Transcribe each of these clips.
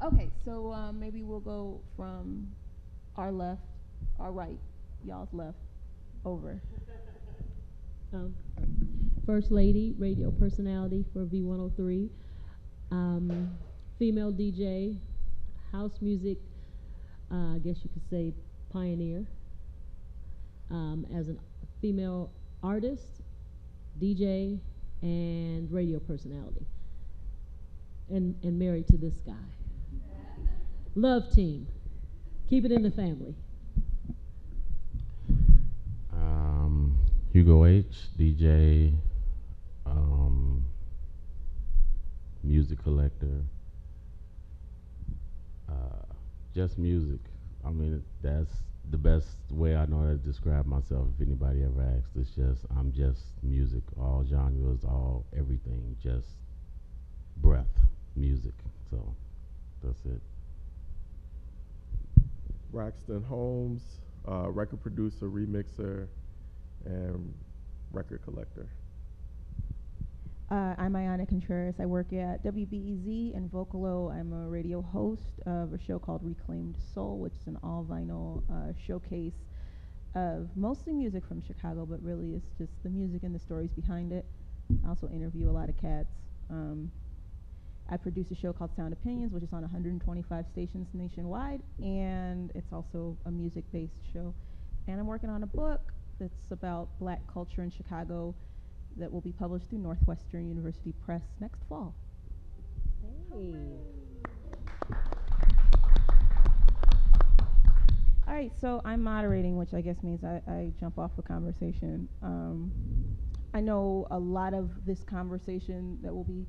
Okay, so maybe we'll go from our left, our right, y'all's left, over. Um, First Lady, radio personality for V103. Um, Female DJ, house music, I guess you could say pioneer. As a female artist, DJ, and radio personality. And married to this guy. Love team. Keep it in the family. Hugo H, DJ, um, music collector, just music. I mean, that's the best way I know how to describe myself. If anybody ever asks, it's just I'm just music, all genres, all everything, just breath, music. So that's it. Braxton Holmes, record producer, remixer, and record collector. I'm Ayana Contreras. I work at WBEZ and Vocalo. I'm a radio host of a show called Reclaimed Soul, which is an all-vinyl showcase of mostly music from Chicago, but really it's just the music and the stories behind it. I also interview a lot of cats. I produce a show called Sound Opinions, which is on 125 stations nationwide, and it's also a music-based show. And I'm working on a book that's about black culture in Chicago that will be published through Northwestern University Press next fall. Hey. All right, so I'm moderating, which I guess means I jump off the conversation. I know a lot of this conversation that will be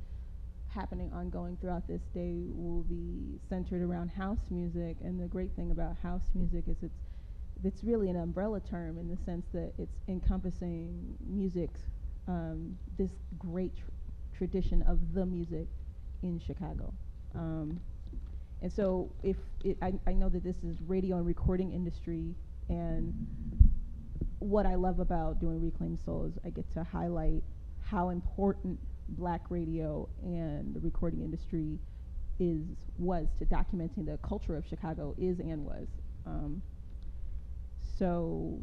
happening ongoing throughout this day will be centered around house music, and the great thing about house music is it's really an umbrella term in the sense that it's encompassing music, this great tradition of the music in Chicago. And so I know that this is radio and recording industry, and what I love about doing Reclaim Soul is I get to highlight how important black radio and the recording industry was to documenting the culture of Chicago and was. So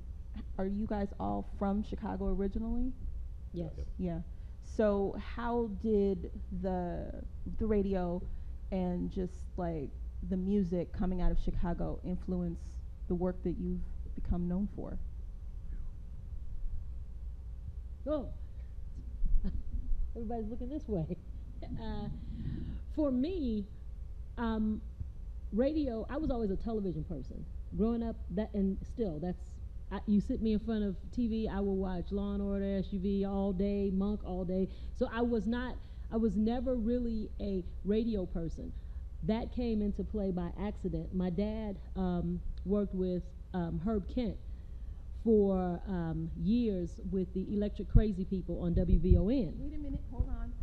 are you guys all from Chicago originally? Yes. Yep. Yeah. So how did the radio and just like the music coming out of Chicago influence the work that you've become known for? Oh, everybody's looking this way. For me, radio, I was always a television person. Growing up, and still, you sit me in front of TV, I will watch Law & Order, SUV all day, Monk all day. So I was never really a radio person. That came into play by accident. My dad worked with Herb Kent for years with the Electric Crazy People on WVON. Wait a minute, hold on.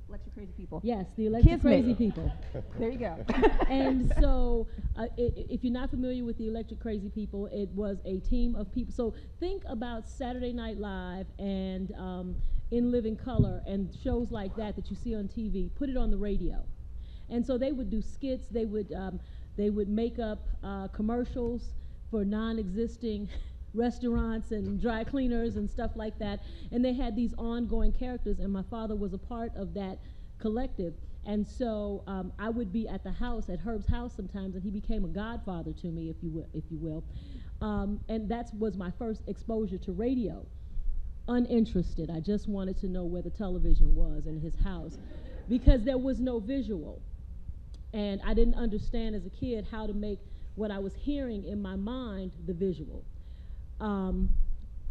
Electric Crazy People. Yes, the Electric Kismet. Crazy People. There you go. And so, if you're not familiar with the Electric Crazy People, it was a team of people. So think about Saturday Night Live and In Living Color and shows like that you see on TV. Put it on the radio. And so they would do skits. They would make up commercials for non-existing restaurants and dry cleaners and stuff like that. And they had these ongoing characters, and my father was a part of that collective. And so I would be at the house, at Herb's house sometimes, and he became a godfather to me, if you will. And that was my first exposure to radio. Uninterested. I just wanted to know where the television was in his house because there was no visual. And I didn't understand as a kid how to make what I was hearing in my mind the visual.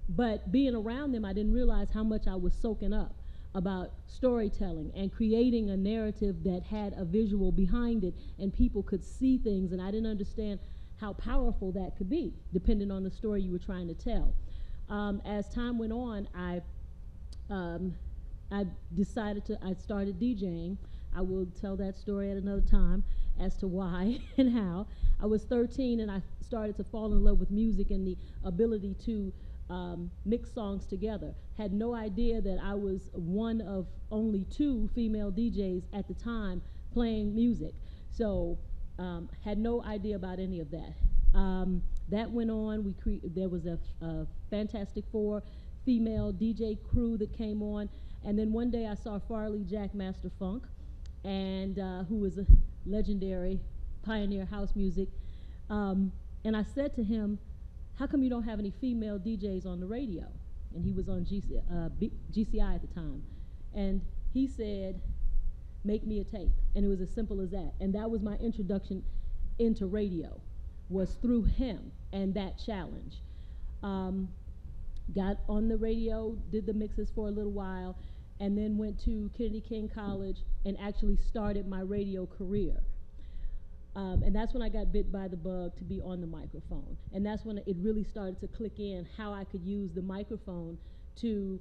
But being around them, I didn't realize how much I was soaking up about storytelling and creating a narrative that had a visual behind it and people could see things, and I didn't understand how powerful that could be, depending on the story you were trying to tell. As time went on, I started DJing. I will tell that story at another time as to why and how. I was 13 and I started to fall in love with music and the ability to mix songs together. Had no idea that I was one of only 2 female DJs at the time playing music. So had no idea about any of that. That went on. There was a Fantastic Four female DJ crew that came on, and then one day I saw Farley Jack Master Funk, and who was a legendary pioneer house music. And I said to him, "How come you don't have any female DJs on the radio?" And he was on GCI at the time, and he said, "Make me a tape." And it was as simple as that. And that was my introduction into radio, was through him and that challenge. Got on the radio, did the mixes for a little while, and then went to Kennedy King College and actually started my radio career. And that's when I got bit by the bug to be on the microphone. And that's when it really started to click in how I could use the microphone to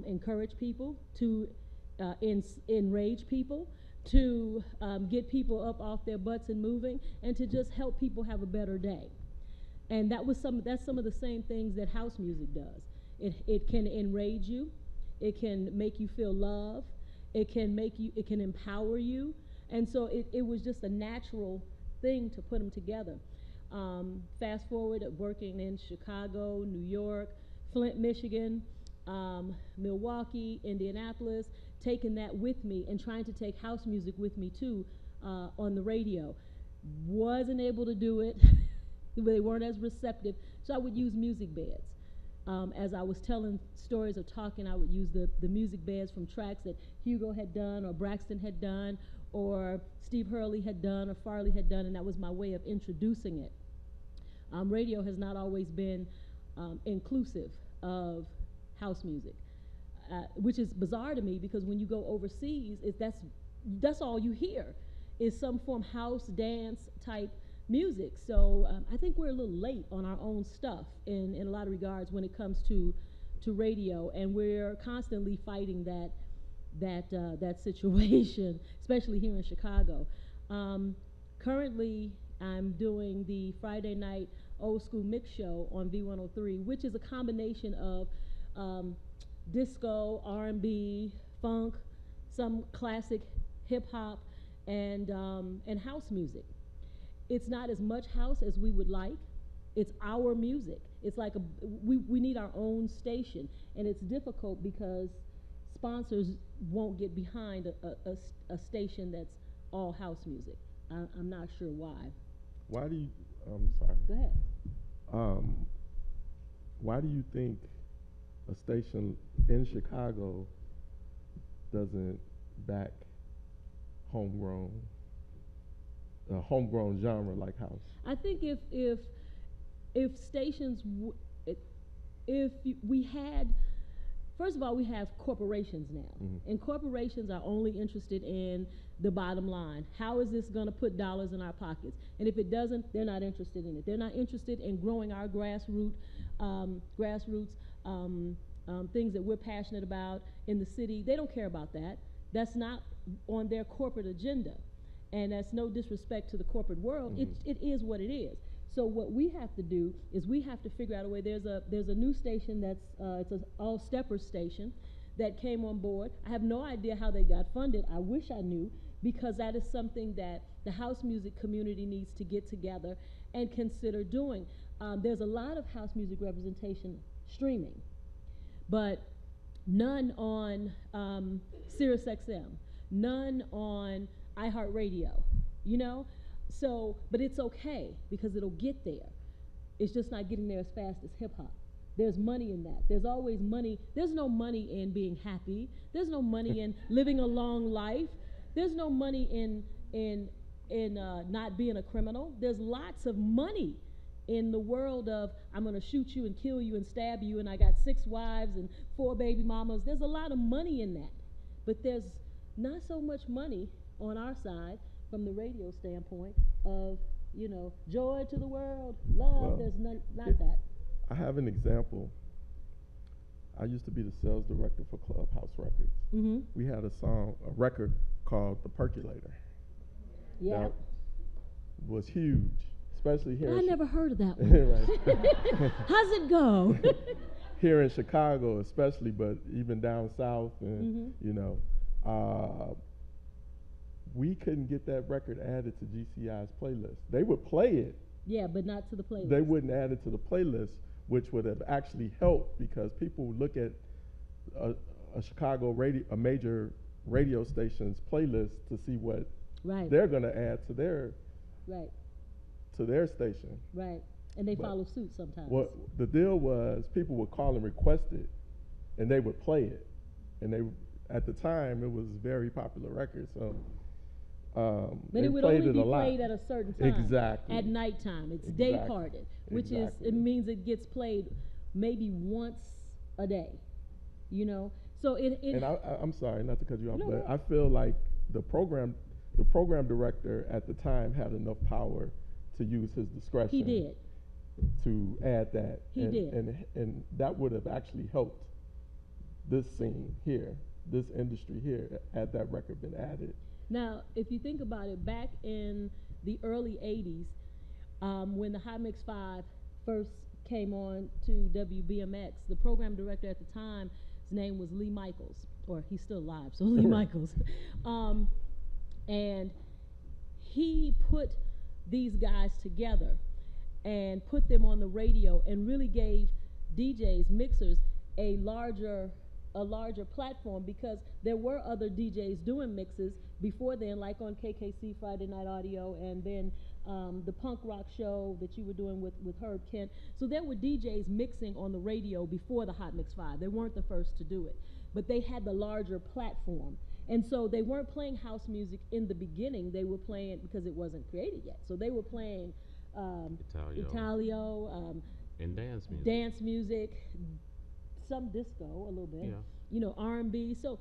encourage people, to enrage people, to get people up off their butts and moving, and to just help people have a better day. And that's some of the same things that house music does. It can enrage you, it can make you feel love, it can empower you, and so it was just a natural thing to put them together. Fast forward, working in Chicago, New York, Flint, Michigan, Milwaukee, Indianapolis, taking that with me and trying to take house music with me too on the radio. Wasn't able to do it. They weren't as receptive, so I would use music beds. As I was telling stories or talking, I would use the music beds from tracks that Hugo had done or Braxton had done or Steve Hurley had done or Farley had done, and that was my way of introducing it. Radio has not always been inclusive of house music, which is bizarre to me, because when you go overseas, that's all you hear is some form house dance type music. So I think we're a little late on our own stuff in a lot of regards when it comes to radio, and we're constantly fighting that situation, especially here in Chicago. Currently, I'm doing the Friday night old school mix show on V103, which is a combination of disco, R&B, funk, some classic hip hop, and house music. It's not as much house as we would like. It's our music. It's like we need our own station, and it's difficult because sponsors won't get behind a station that's all house music. I'm not sure why. Why do you, I'm sorry. Go ahead. Why do you think a station in Chicago doesn't back homegrown genre like house? I think if stations, if we had, first of all, we have corporations now, and corporations are only interested in the bottom line. How is this going to put dollars in our pockets? And if it doesn't, they're not interested in it. They're not interested in growing our grassroots things that we're passionate about in the city. They don't care about that. That's not on their corporate agenda. And that's no disrespect to the corporate world. It is what it is. So what we have to do is we have to figure out a way. There's a new station that's it's an all-stepper station that came on board. I have no idea how they got funded. I wish I knew, because that is something that the house music community needs to get together and consider doing. There's a lot of house music representation streaming, but none on SiriusXM, none on iHeartRadio, you know? So, but it's okay, because it'll get there. It's just not getting there as fast as hip hop. There's money in that. There's always money. There's no money in being happy. There's no money in living a long life. There's no money in not being a criminal. There's lots of money in the world of, I'm gonna shoot you and kill you and stab you, and I got 6 wives and 4 baby mamas. There's a lot of money in that. But there's not so much money on our side from the radio standpoint of, you know, joy to the world, love. Well, there's not that. I have an example. I used to be the sales director for Clubhouse Records. We had a record called The Percolator. Yeah. That was huge, especially here. I never heard of that one. How's it go? Here in Chicago especially, but even down south, and you know, we couldn't get that record added to GCI's playlist. They would play it. Yeah, but not to the playlist. They wouldn't add it to the playlist, which would have actually helped because people would look at a Chicago radio, a major radio station's playlist to see what right. they're going to add to their right. to their station. Right, and they But follow suit sometimes. What the deal was, people would call and request it, and they would play it, and they at the time it was a very popular record, so. But they it would played only it be a lot. played at a certain time. Exactly. At nighttime. It's Exactly. day parted, which Exactly. is, it means it gets played maybe once a day, you know? So it And I'm sorry, not to cut you off, No, but no. I feel like the program director at the time had enough power to use his discretion. he did. To add that. He did. And that would have actually helped this scene here, this industry here, had that record been added. Now, if you think about it, back in the early 80s, when the Hot Mix 5 first came on to WBMX, the program director at the time, his name was Lee Michaels, or he's still alive, so Lee Michaels. And he put these guys together and put them on the radio and really gave DJs, mixers, a larger platform, because there were other DJs doing mixes before then, like on KKC Friday Night Audio, and then the punk rock show that you were doing with Herb Kent. So there were DJs mixing on the radio before the Hot Mix 5. They weren't the first to do it, but they had the larger platform. And so they weren't playing house music in the beginning. They were playing, because it wasn't created yet, so they were playing Italio, and dance music. Dance music, some disco a little bit, Yeah. you know, R&B. So,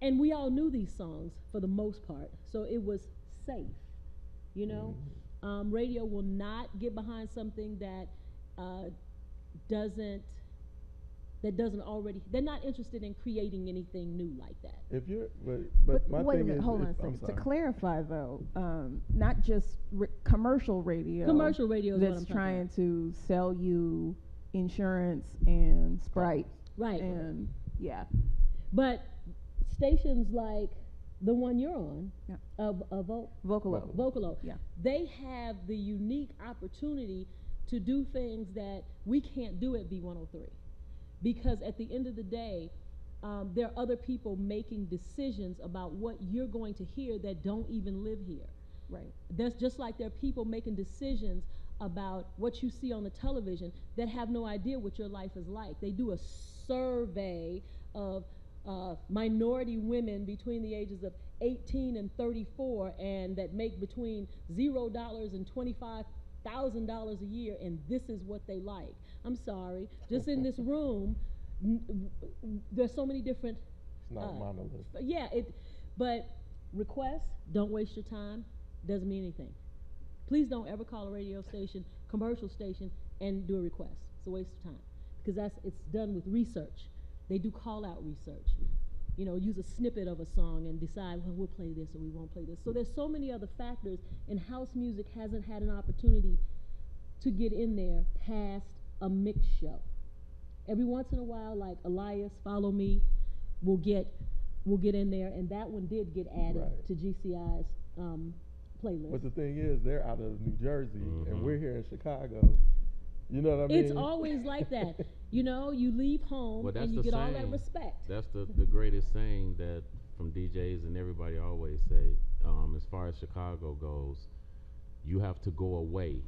and we all knew these songs for the most part, so it was safe, you know. Radio will not get behind something that doesn't already. They're not interested in creating anything new like that. If you're, But my wait a thing minute, is, hold on a I'm second. To sorry. clarify, though, not just commercial radio. Commercial radio is what I'm that's talking trying about. to sell you insurance and Sprite. Right. And yeah. But stations like the one you're on, Yeah. Vocalo, Vocalo. Yeah. they have the unique opportunity to do things that we can't do at B103. Because at the end of the day, there are other people making decisions about what you're going to hear that don't even live here. Right. That's just like there are people making decisions about what you see on the television that have no idea what your life is like. They do a survey of minority women between the ages of 18 and 34, and that make between $0 and $25,000 a year, and this is what they like. I'm sorry, just in this room, there's so many different. It's not monolith. Yeah, but requests, don't waste your time, doesn't mean anything. Please don't ever call a radio station, commercial station, and do a request. It's a waste of time, because it's done with research. They do call out research. You know, use a snippet of a song and decide, well, we'll play this or we won't play this. So there's so many other factors, and house music hasn't had an opportunity to get in there past a mix show. Every once in a while, like Elias, Follow Me, will get in there, and that one did get added Right. to GCI's playlist. But the thing is, they're out of New Jersey, and Mhm. we're here in Chicago. You know what I mean? It's always like that. You know, you leave home Well, that's and you the get all that saying. respect. That's the greatest saying that from DJs and everybody always say, as far as Chicago goes, you have to go away.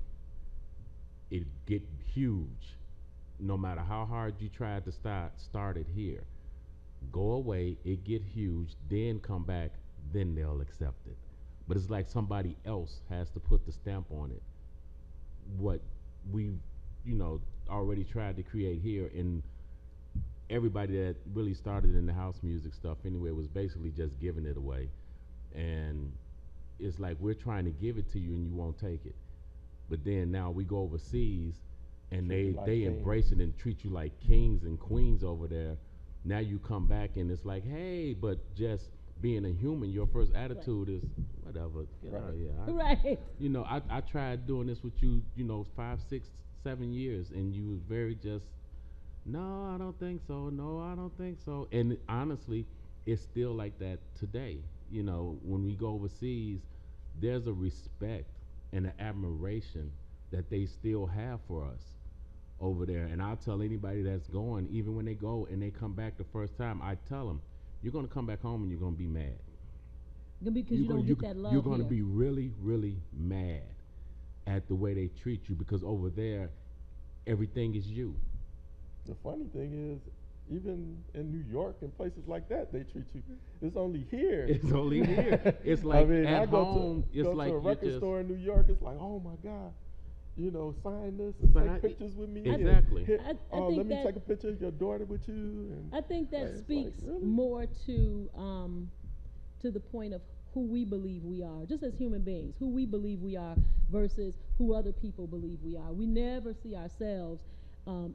It get huge. No matter how hard you tried to start it here. Go away, it get huge, then come back, then they'll accept it. But it's like somebody else has to put the stamp on it. What we've, already tried to create here, and everybody that really started in the house music stuff anyway was basically just giving it away. And it's like we're trying to give it to you and you won't take it. But then now we go overseas and Treat you like they kings. embrace it and treat you like kings and queens over there. Now you come back and it's like, hey, but just being a human, your first attitude is whatever. Get out of here. Right. I tried doing this with you, 5, 6, 7 years, and you was very just, no, I don't think so. No, I don't think so. And honestly, it's still like that today. you know, when we go overseas, there's a respect and an admiration that they still have for us over there. And I'll tell anybody that's going, even when they go and they come back the first time, I tell them, you're going to come back home and you're going to be mad. Because you don't get that love You're going to here. be really, really mad at the way they treat you, because over there, everything is you. The funny thing is, even in New York and places like that, they treat you. It's only here. It's only here. It's like I mean, at I go home. to, It's go like to a you're record just store in New York. It's like, oh my God, you know, sign this and Sign- take pictures with me. and Exactly. here- I oh, think let me that- take a picture of your daughter with you. And I think that it's like, speaks really? more to the point of who we believe we are, just as human beings, who we believe we are versus who other people believe we are. We never see ourselves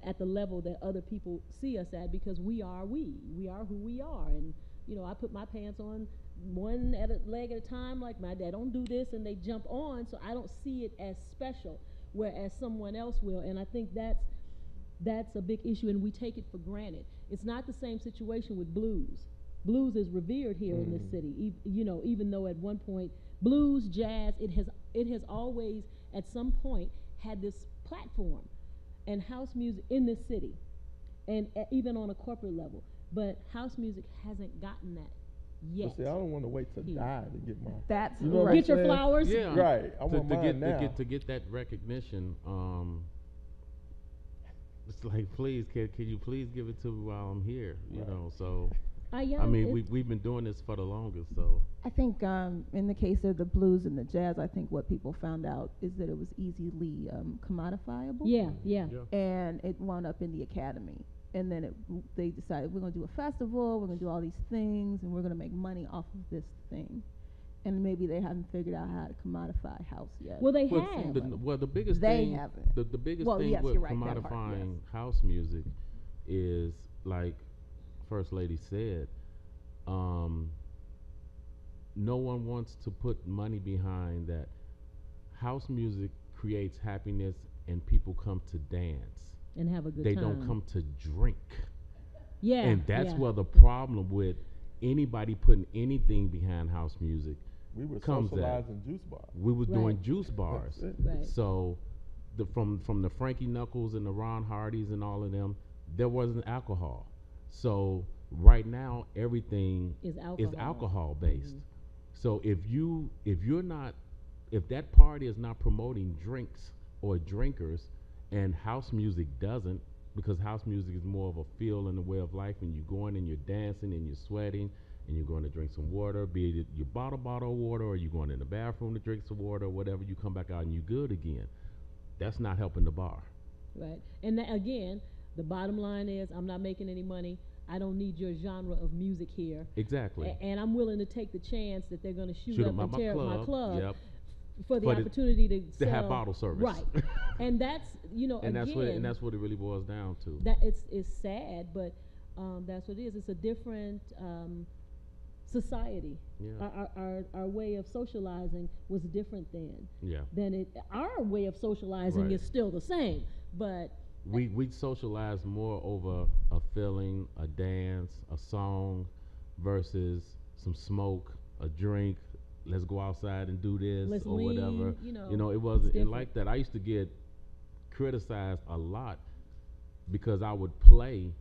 at the level that other people see us at, because we are who we are. And you know, I put my pants on one leg at a time, like my dad. Don't do this, and they jump on, so I don't see it as special, whereas someone else will. And I think that's a big issue, and we take it for granted. It's not the same situation with blues. Blues is revered here in this city. You know, even though at one point blues, jazz, it has always at some point had this platform, and house music in this city, and even on a corporate level. But house music hasn't gotten that yet. But see, I don't want to wait to Yeah. die to get my. That's You know what right. I'm Get your saying? flowers. Yeah. Right. I to, want to mine get now. to get that recognition. It's like, please, can you please give it to me while I'm here? You Right. know, so Ayana, I mean, we've been doing this for the longest, so I think in the case of the blues and the jazz, I think what people found out is that it was easily commodifiable. yeah. And it wound up in the academy. And then they decided, we're going to do a festival, we're going to do all these things, and we're going to make money off of this thing. And maybe they haven't figured out how to commodify house yet. Well, they Well, have. the biggest They thing, haven't. the biggest Well, thing yes, with you're right, that part, commodifying yes. house music is, like First Lady said, no one wants to put money behind that. House music creates happiness, and people come to dance. And have a good They time. don't come to drink. Yeah. And that's yeah. where the problem with anybody putting anything behind house music We were comes at. socializing juice bars. We were doing Right. juice bars. That's it. Right. So from the Frankie Knuckles and the Ron Hardys and all of them, there wasn't alcohol. So right now everything Is is alcohol. alcohol based. Mhm. So if that party is not promoting drinks or drinkers, and house music doesn't, because house music is more of a feel and a way of life, and you're going and you're dancing and you're sweating and you're going to drink some water, be it your bottle of water, or you're going in the bathroom to drink some water or whatever, you come back out and you're good again. That's not helping the bar. Right. And again, the bottom line is, I'm not making any money. I don't need your genre of music here. Exactly. And I'm willing to take the chance that they're going to shoot Shoot up 'em and at tear up my club Yep. for the For the- opportunity to To have sell. bottle service. Right. And that's, and again, that's what it really boils down to. that it's sad, but that's what it is. It's a different society. Yeah. Our way of socializing was different then. Yeah. Our way of socializing Right. is still the same, but We socialize more over a feeling, a dance, a song, versus some smoke, a drink. Let's go outside and do this Let's or whatever. lean, It wasn't it's and like that. I used to get criticized a lot because I would play,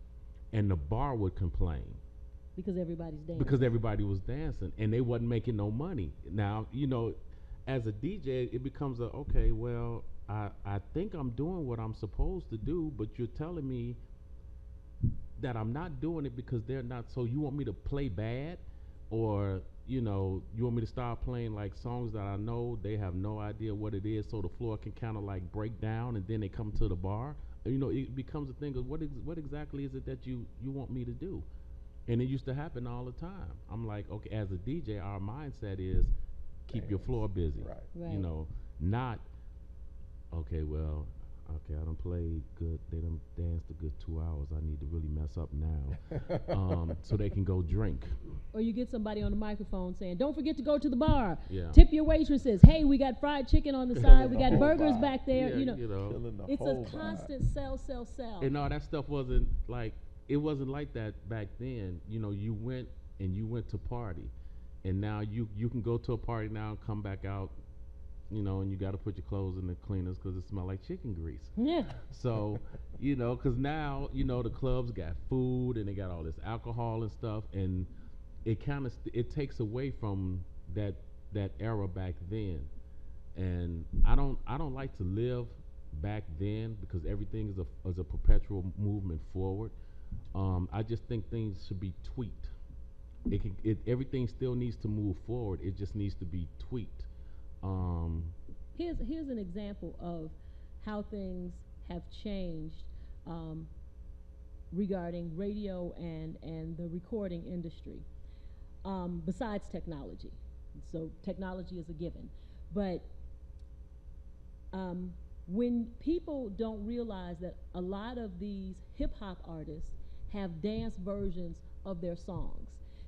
and the bar would complain because everybody's dancing. because everybody was dancing and they wasn't making no money. Now, as a DJ, it becomes okay, well, I think I'm doing what I'm supposed to do, but you're telling me that I'm not doing it because they're not. So you want me to play bad, or you want me to start playing like songs that I know they have no idea what it is, so the floor can kind of like break down, and then they come to the bar. It becomes a thing of what exactly is it that you want me to do? And it used to happen all the time. I'm like, okay, as a DJ, our mindset is keep your floor busy. Right. Right. Not okay, well, okay, I done played good. They done danced a good 2 hours. I need to really mess up now, so they can go drink. Or you get somebody on the microphone saying, "Don't forget to go to the bar. Yeah. Tip your waitresses. Hey, we got fried chicken on the side. We the got whole burgers vibe. back there." Yeah, Killing the It's a whole vibe. constant sell. And all that stuff wasn't like that back then. You went to party, and now you can go to a party now and come back out, and you got to put your clothes in the cleaners because it smells like chicken grease. Yeah. So, because now, the clubs got food and they got all this alcohol and stuff, and it kind of it takes away from that era back then. And I don't like to live back then because everything is a perpetual movement forward. I just think things should be tweaked. Everything still needs to move forward. It just needs to be tweaked. Here's an example of how things have changed regarding radio and the recording industry. Besides technology, so technology is a given, but when people don't realize that a lot of these hip-hop artists have dance versions of their songs,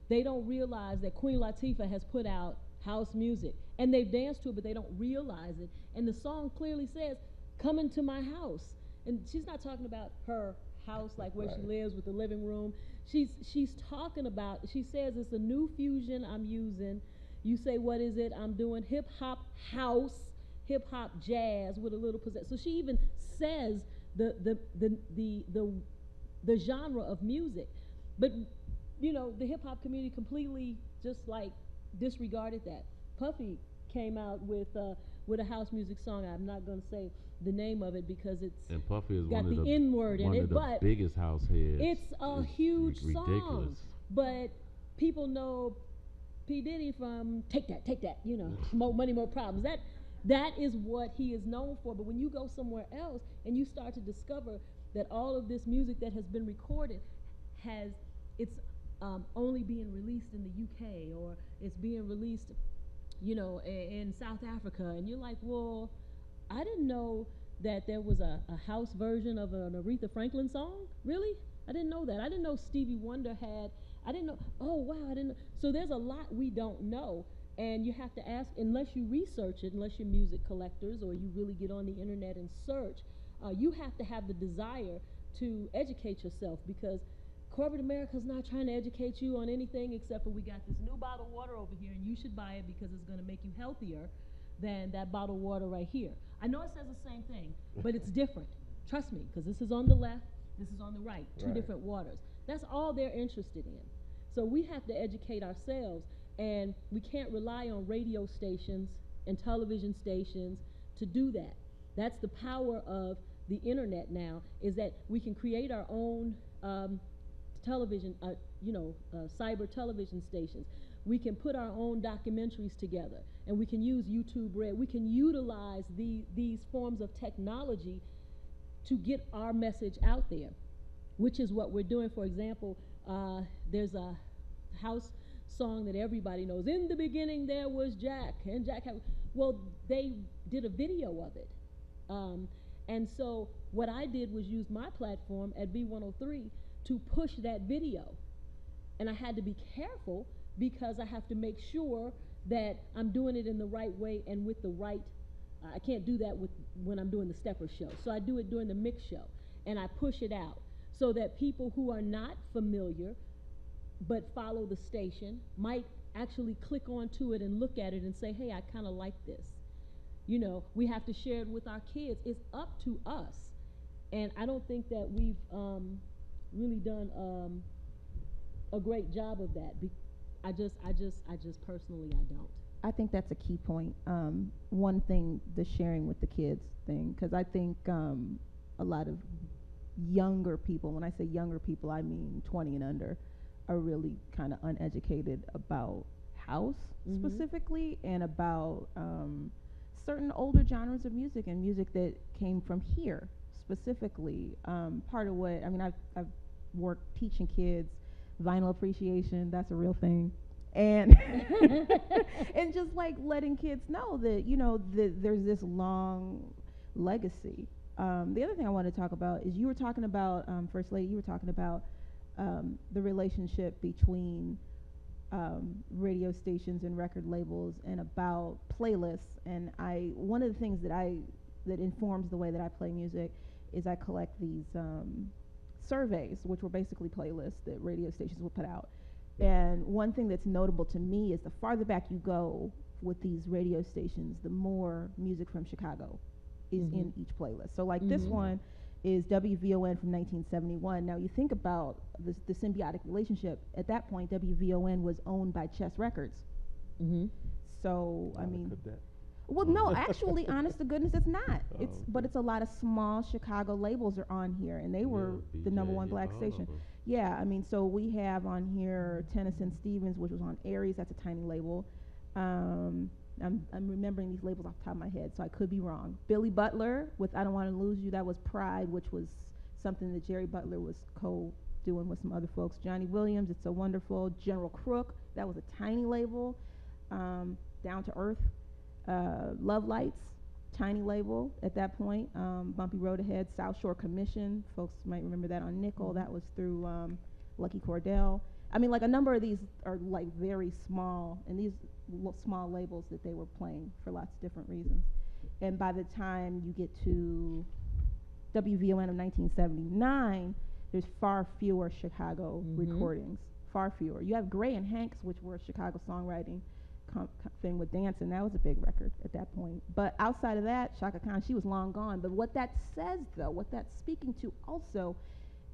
they don't realize that Queen Latifah has put out house music, and they've danced to it, but they don't realize it, and the song clearly says, "Come into my house," and she's not talking about her house like where she lives with the living room. She's talking about, she says it's a new fusion I'm using. You say, what is it? I'm doing hip-hop house, hip-hop jazz with a little possession. So she even says the genre of music. But, the hip-hop community completely just like disregarded that. Puffy came out with a house music song. I'm not going to say the name of it because and Puffy is got one of the N word in it, but biggest house heads. It's a huge ridiculous song. But people know P. Diddy from Take That, More Money, More Problems. That is what he is known for. But when you go somewhere else and you start to discover that all of this music that has been recorded it's only being released in the UK, or it's being released, in South Africa, and you're like, well, I didn't know that there was a house version of an Aretha Franklin song. Really? I didn't know that. I didn't know Stevie Wonder had. I didn't know. Oh, wow, I didn't know. So there's a lot we don't know, and you have to ask, unless you research it, unless you're music collectors or you really get on the internet and search, you have to have the desire to educate yourself, because corporate America's not trying to educate you on anything except for, we got this new bottled water over here and you should buy it because it's going to make you healthier than that bottled water right here. I know it says the same thing, but it's different. Trust me, because this is on the left, this is on the right, two different waters. That's all they're interested in. So we have to educate ourselves, and we can't rely on radio stations and television stations to do that. That's the power of the internet now, is that we can create our own television, cyber television stations. We can put our own documentaries together, and we can use YouTube Red. We can utilize these forms of technology to get our message out there, which is what we're doing. For example, there's a house song that everybody knows. In the beginning there was Jack, and Jack had, well, they did a video of it. And so what I did was use my platform at B103 to push that video. And I had to be careful because I have to make sure that I'm doing it in the right way and with the right, I can't do that when I'm doing the stepper show. So I do it during the mix show, and I push it out so that people who are not familiar but follow the station might actually click onto it and look at it and say, hey, I kind of like this. We have to share it with our kids. It's up to us. And I don't think that we've really done a great job of that. I just personally, I don't. I think that's a key point. One thing, the sharing with the kids thing, because I think a lot of younger people, when I say younger people, I mean 20 and under, are really kind of uneducated about house specifically, and about certain older genres of music and music that came from here specifically. Part of what, I mean, I've worked teaching kids vinyl appreciation, that's a real thing. And and just like letting kids know that, there's this long legacy. The other thing I want to talk about is, you were talking about, First Lady, you were talking about the relationship between radio stations and record labels, and about playlists. And one of the things that informs the way that I play music is I collect these surveys, which were basically playlists that radio stations will put out. And one thing that's notable to me is the farther back you go with these radio stations, the more music from Chicago is in each playlist. So like this one is WVON from 1971. Now you think about the symbiotic relationship. At that point, WVON was owned by Chess Records. So I mean, well, no, actually, honest to goodness, it's not. But it's a lot of small Chicago labels are on here, and they were the number one black station. Yeah, I mean, so we have on here Tennyson Stevens, which was on Aries. That's a tiny label. I'm remembering these labels off the top of my head, so I could be wrong. Billy Butler with I Don't Want to Lose You. That was Pride, which was something that Jerry Butler was co-doing with some other folks. Johnny Williams, It's So Wonderful. General Crook, that was a tiny label. Down to Earth. Love Lights, tiny label at that point. Bumpy Road Ahead, South Shore Commission, folks might remember that on Nickel. That was through Lucky Cordell. I mean, like a number of these are like very small, and these small labels that they were playing for lots of different reasons. And by the time you get to WVON of 1979, there's far fewer Chicago recordings, far fewer. You have Gray and Hanks, which were Chicago songwriting thing with Dancing. That was a big record at that point. But outside of that, Chaka Khan, she was long gone. But what that says, though, what that's speaking to also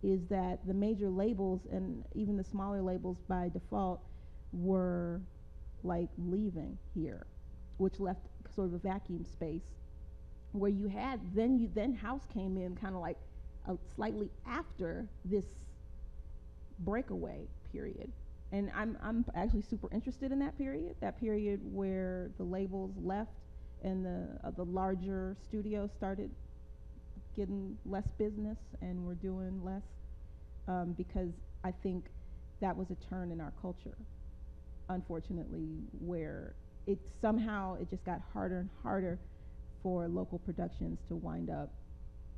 is that the major labels and even the smaller labels by default were like leaving here, which left sort of a vacuum space where you had then house came in kind of like slightly after this breakaway period. And I'm actually super interested in that period where the labels left and the larger studios started getting less business and we're doing less, because I think that was a turn in our culture, unfortunately, where it just got harder and harder for local productions to wind up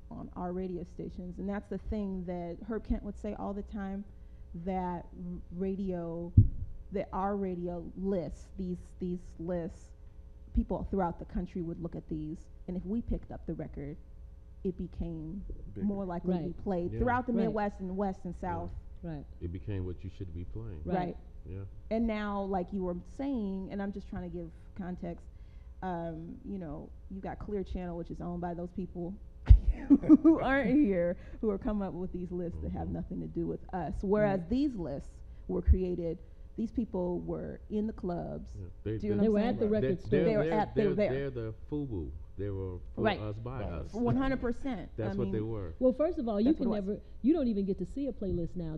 on our radio stations. And that's the thing that Herb Kent would say all the time, that our radio lists, these lists, people throughout the country would look at these, and if we picked up the record, it became bigger, more likely to be played throughout the Midwest and West and South. Right. It became what you should be playing. Right. Yeah. And now, like you were saying, and I'm just trying to give context, you got Clear Channel, which is owned by those people who aren't here, who are coming up with these lists that have nothing to do with us. Whereas these lists were created, these people were in the clubs. Yeah. They were at the record store. They're the FUBU. They were for us, by us. 100%. That's what they were. Well, first of all, you don't even get to see a playlist now.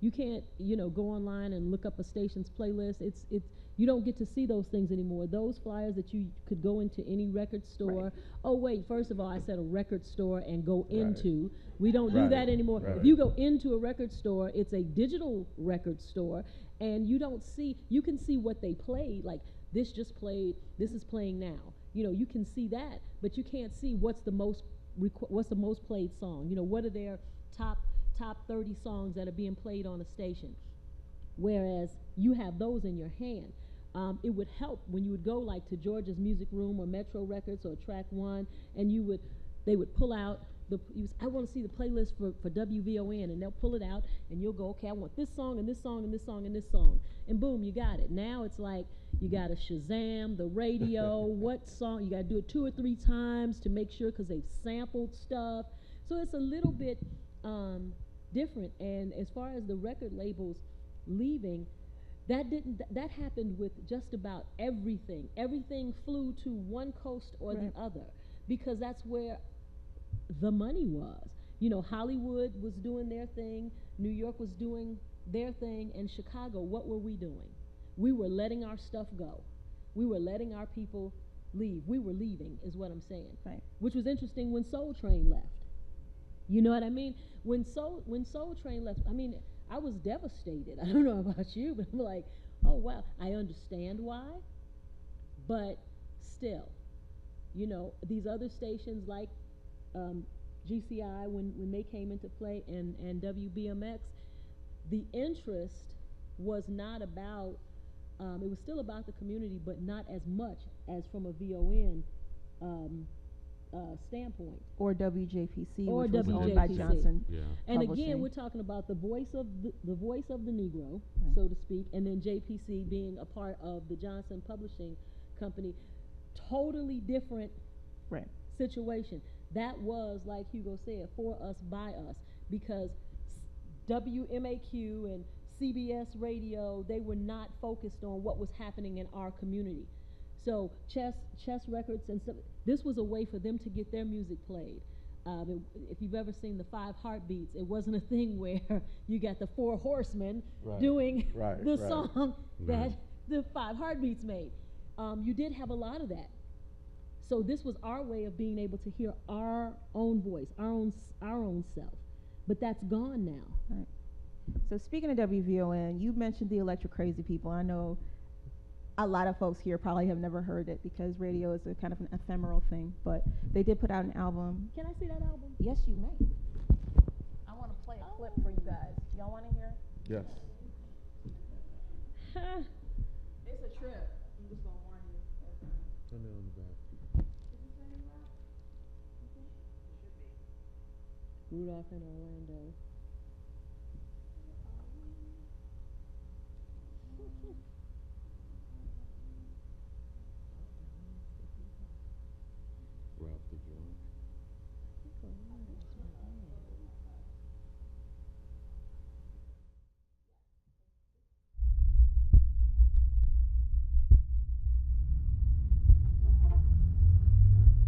You can't, go online and look up a station's playlist. You don't get to see those things anymore. Those flyers that you could go into any record store. Right. Oh, wait, first of all, I said a record store and go into. We don't do that anymore. Right. If you go into a record store, it's a digital record store, and you can see what they played. Like, this just played, this is playing now. You can see that, but you can't see what's the most played song. What are their top 30 songs that are being played on a station. Whereas you have those in your hand. It would help when you would go like to Georgia's Music Room or Metro Records or Track One, and they would pull out I want to see the playlist for WVON, and they'll pull it out, and you'll go, okay, I want this song and this song and this song and this song, and boom, you got it. Now it's like you got to Shazam the radio, what song, you got to do it 2 or 3 times to make sure, because they've sampled stuff. So it's a little bit different. And as far as the record labels leaving, that happened with just about everything. Everything flew to one coast or the other, because that's where the money was. Hollywood was doing their thing, New York was doing their thing, and Chicago, what were we doing? We were letting our stuff go. We were letting our people leave. We were leaving, is what I'm saying. Right. Which was interesting when Soul Train left. You know what I mean? When Soul Train left, I was devastated. I don't know about you, but I'm like, oh wow, I understand why, but still, these other stations like GCI, when they came into play, and WBMX, the interest was not about, it was still about the community, but not as much as from a VON standpoint. Or WJPC, Or which was owned by WJPC. Johnson. Yeah. And Publishing. again, we're talking about the voice of the voice of the Negro, Right. so to speak, and then JPC being a part of the Johnson Publishing Company. Totally different Right. situation. That was, like Hugo said, for us, by us, because WMAQ and CBS radio, they were not focused on what was happening in our community. So Chess Records and stuff, this was a way for them to get their music played. If you've ever seen the 5 Heartbeats, it wasn't a thing where you got the 4 horsemen Right. doing Right, the right. song that Right. the 5 Heartbeats made. You did have a lot of that. So this was our way of being able to hear our own voice, our own self. But that's gone now. Right. So speaking of WVON, you mentioned the Electric Crazy People. I know a lot of folks here probably have never heard it because radio is a kind of an ephemeral thing, but they did put out an album. Can I see that album? Yes, you may. I want to play a clip for you guys. Y'all want to hear? Yes. It's a trip. I'm just going to warn you. Turn it on the back. Rudolph in Orlando. Ralph the drunk.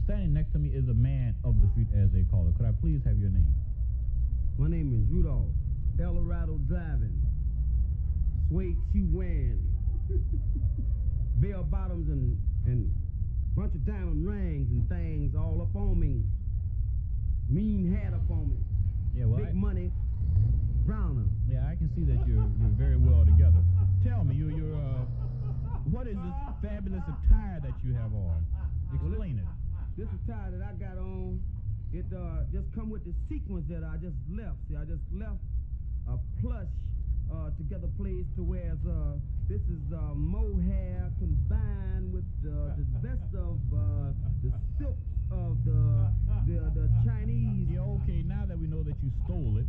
Standing next to me is a man of the street, as they call it. Could I please have your name? My name is Rudolph. Eldorado driving. Suede shoe wearing. Bell bottoms and bunch of diamond rings and things all up on me. Mean hat up on me. Yeah, well, Big money. Browner. yeah, I can see that you're very well together. Tell me, what is this fabulous attire that you have on? Explain it. This attire that I got on, it just come with the sequence that I just left. See, I just left a plush together place to where this is mohair combined with the best of the silks of the Chinese. Yeah, okay, now that we know that you stole it.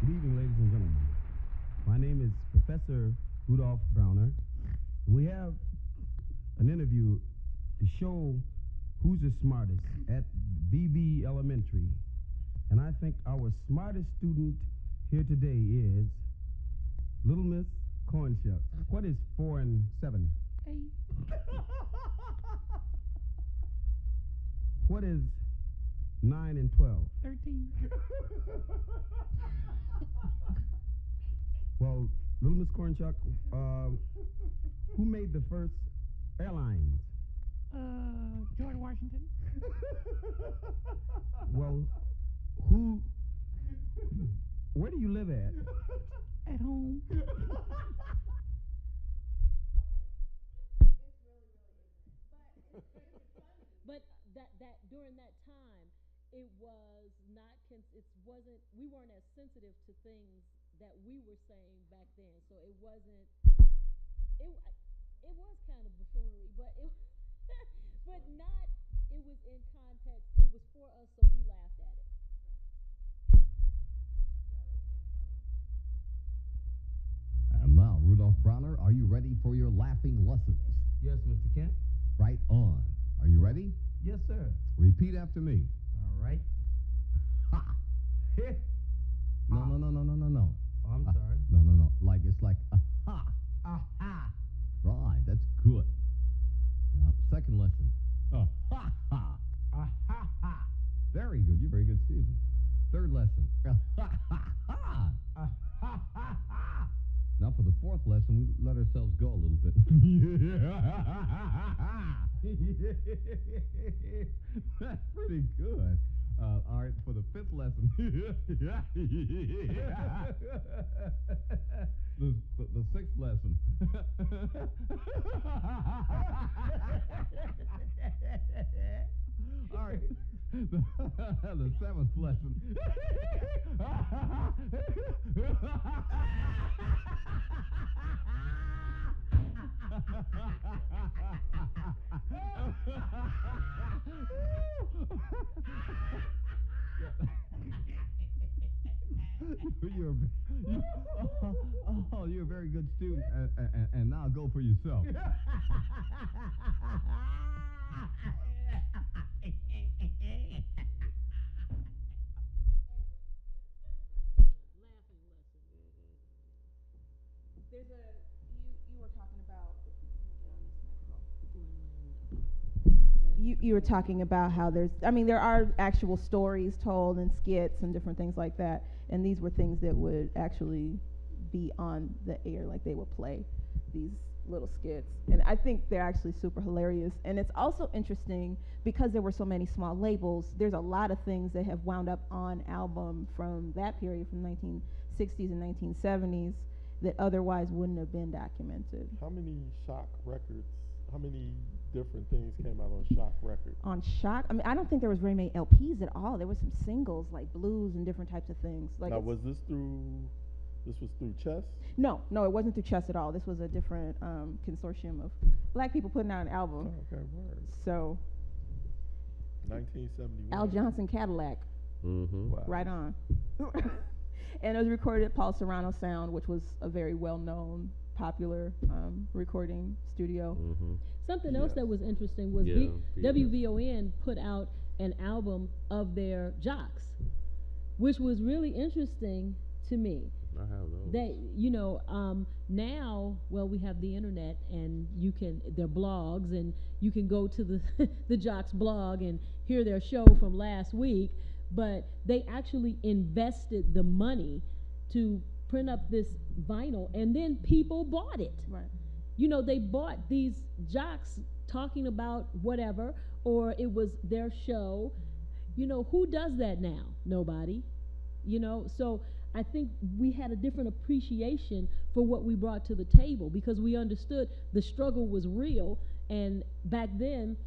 Good evening, ladies and gentlemen. My name is Professor Rudolph Browner. We have an interview to show who's the smartest at BB Elementary. And I think our smartest student here today is Little Miss Cornshuck. What is 4 and 7? 8. What is 9 and 12? 13. Well, Little Miss Cornshuck, who made the first airlines? George Washington. Well, where do you live at? At home. But that during that time, it was not. We weren't as sensitive to things that we were saying back then. So it wasn't. It was kind of buffoonery, but but not. It was in context. It was for us, so we laughed at it. And now, Rudolph Browner, are you ready for your laughing lessons? Yes, Mr. Kent. Right on. Are you ready? Yes, sir. Repeat after me. All right. Ha! No. Oh, I'm sorry. No. It's like aha. Aha. Right, that's good. Now, second lesson. Ha ha. Aha. Very good. You're a very good student. Third lesson. Ha ha. Aha. Now for the fourth lesson, we let ourselves go a little bit. That's pretty good. All right, for the fifth lesson. the sixth lesson. All right, The seventh lesson. You're a very good student, and now go for yourself. There's you were talking about. You were talking about how there are actual stories told and skits and different things like that, and these were things that would actually be on the air, like they would play these little skits, and I think they're actually super hilarious. And it's also interesting because there were so many small labels. There's a lot of things that have wound up on album from that period, from 1960s and 1970s, that otherwise wouldn't have been documented. How many Shock records? How many different things came out on Shock records? On Shock, I don't think there was very many LPs at all. There was some singles like blues and different types of things. Like now, was this through? This was through Chess? No, it wasn't through Chess at all. This was a different consortium of black people putting out an album. Oh, okay, word. So 1971. Al Johnson Cadillac. Mm-hmm. Wow. Right on. And it was recorded at Paul Serrano Sound, which was a very well-known, popular recording studio. Mm-hmm. Something else that was interesting was WVON put out an album of their jocks, which was really interesting to me. I have those. Now, we have the internet, and their blogs, and you can go to the the Jocks blog and hear their show from last week. But they actually invested the money to print up this vinyl, and then people bought it. Right. They bought these jocks talking about whatever, or it was their show. Who does that now? Nobody. So I think we had a different appreciation for what we brought to the table because we understood the struggle was real, and back then,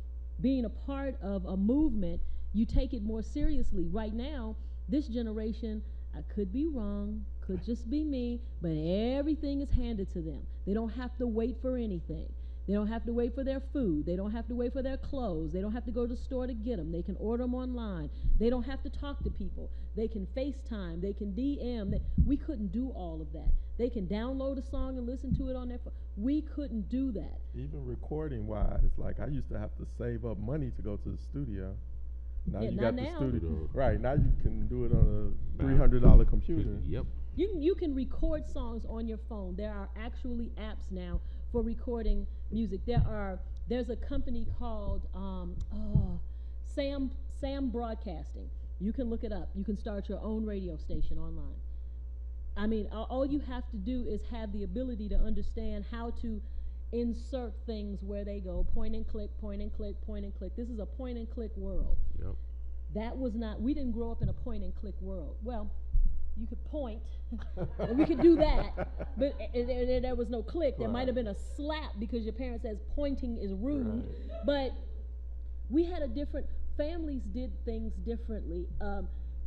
being a part of a movement, you take it more seriously. Right now, this generation, I could be wrong, could just be me, but everything is handed to them. They don't have to wait for anything. They don't have to wait for their food. They don't have to wait for their clothes. They don't have to go to the store to get them. They can order them online. They don't have to talk to people. They can FaceTime. They can DM. We couldn't do all of that. They can download a song and listen to it on their phone. We couldn't do that. Even recording-wise, like I used to have to save up money to go to the studio. Now you got the studio. Right, now you can do it on a $300 computer. Yep. You can record songs on your phone. There are actually apps now for recording music. There's a company called Sam Broadcasting. You can look it up. You can start your own radio station online. All you have to do is have the ability to understand how to insert things where they go, point and click, point and click, point and click. This is a point and click world. Yep. We didn't grow up in a point and click world. Well, you could point, and we could do that, but there was no click. Right. There might have been a slap because your parent says pointing is rude, right. But we had families did things differently.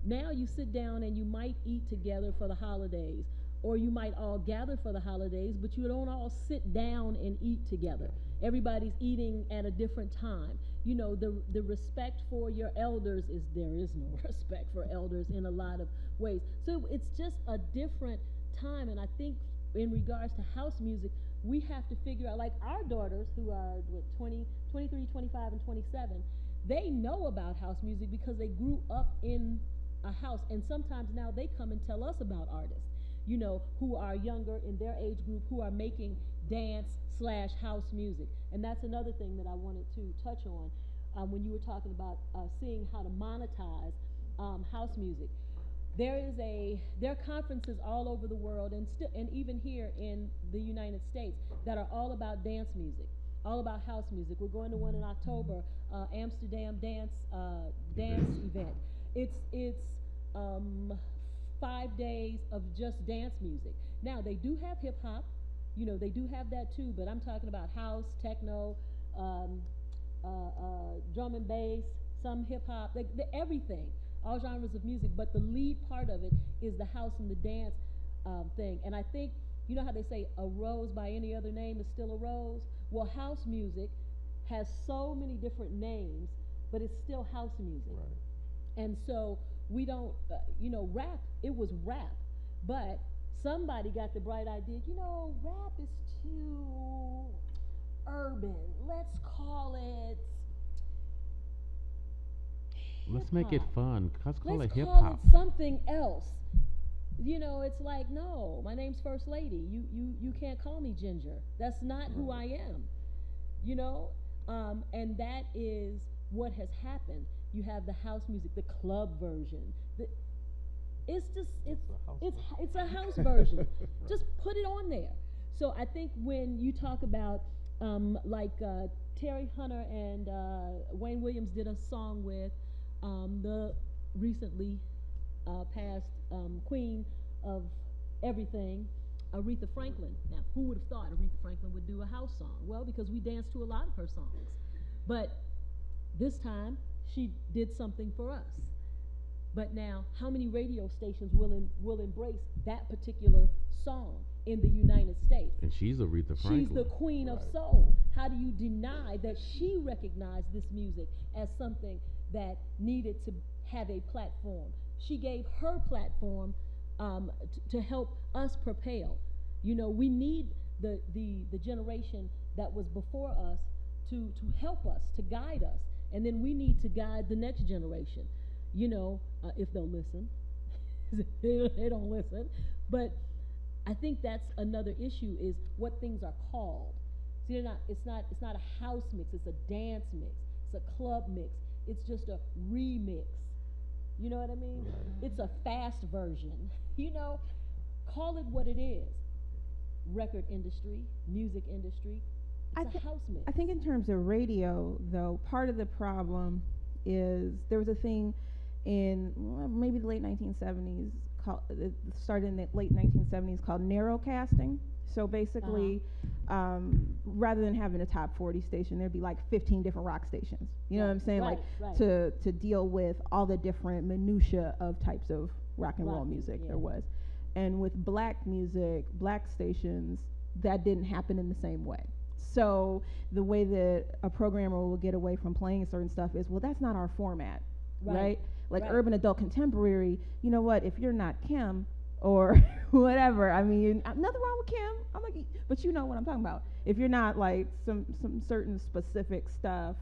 Now you sit down and you might eat together for the holidays, or you might all gather for the holidays, but you don't all sit down and eat together. Everybody's eating at a different time. The respect for your elders there is no respect for elders in a lot of ways. So it's just a different time, and I think in regards to house music, we have to figure out, like our daughters who are 20, 23, 25, and 27, they know about house music because they grew up in a house, and sometimes now they come and tell us about artists, who are younger in their age group, who are making dance/house music. And that's another thing that I wanted to touch on when you were talking about seeing how to monetize house music. There are conferences all over the world, and even here in the United States, that are all about dance music, all about house music. We're going to one in October, Amsterdam dance event. It's 5 days of just dance music. Now they do have hip hop, they do have that too, but I'm talking about house, techno, drum and bass, some hip hop, like everything, all genres of music. But the lead part of it is the house and the dance thing. And I think, you know how they say a rose by any other name is still a rose? Well, house music has so many different names, but it's still house music. Right. And so we don't, rap, it was rap, but somebody got the bright idea, rap is too urban. Let's call it Let's make it hip-hop. fun. Let's call it hip Call hop. it something else. It's like, no, my name's First Lady. You can't call me Ginger. That's not who I am. And that is what has happened. You have the house music, the club version. It's a house version. Just put it on there. So I think when you talk about Terry Hunter and Wayne Williams did a song with the recently passed queen of everything, Aretha Franklin. Now, who would have thought Aretha Franklin would do a house song? Well, because we danced to a lot of her songs. But this time, she did something for us. But now, how many radio stations will embrace that particular song in the United States? And she's Aretha Franklin. She's the queen of soul. How do you deny that she recognized this music as something that needed to have a platform? She gave her platform to help us propel. We need the generation that was before us to help us, to guide us. And then we need to guide the next generation, if they'll listen. They don't listen. But I think that's another issue, is what things are called. See, it's not a house mix, it's a dance mix, it's a club mix, it's just a remix. You know what I mean? It's a fast version. Call it what it is. Record industry, music industry, it's a house mix. I think in terms of radio, though, part of the problem is there was a thing in maybe the late 1970s, it started in the late 1970s, called narrowcasting. So basically, rather than having a top 40 station, there'd be like 15 different rock stations. You know what I'm saying? Right, to deal with all the different minutia of types of rock and roll music there was. And with black music, black stations, that didn't happen in the same way. So the way that a programmer will get away from playing certain stuff is, well, that's not our format, right? Like urban adult contemporary, you know what, if you're not Kim or whatever, I mean, nothing wrong with Kim, I'm like, but you know what I'm talking about. If you're not like some certain specific stuff,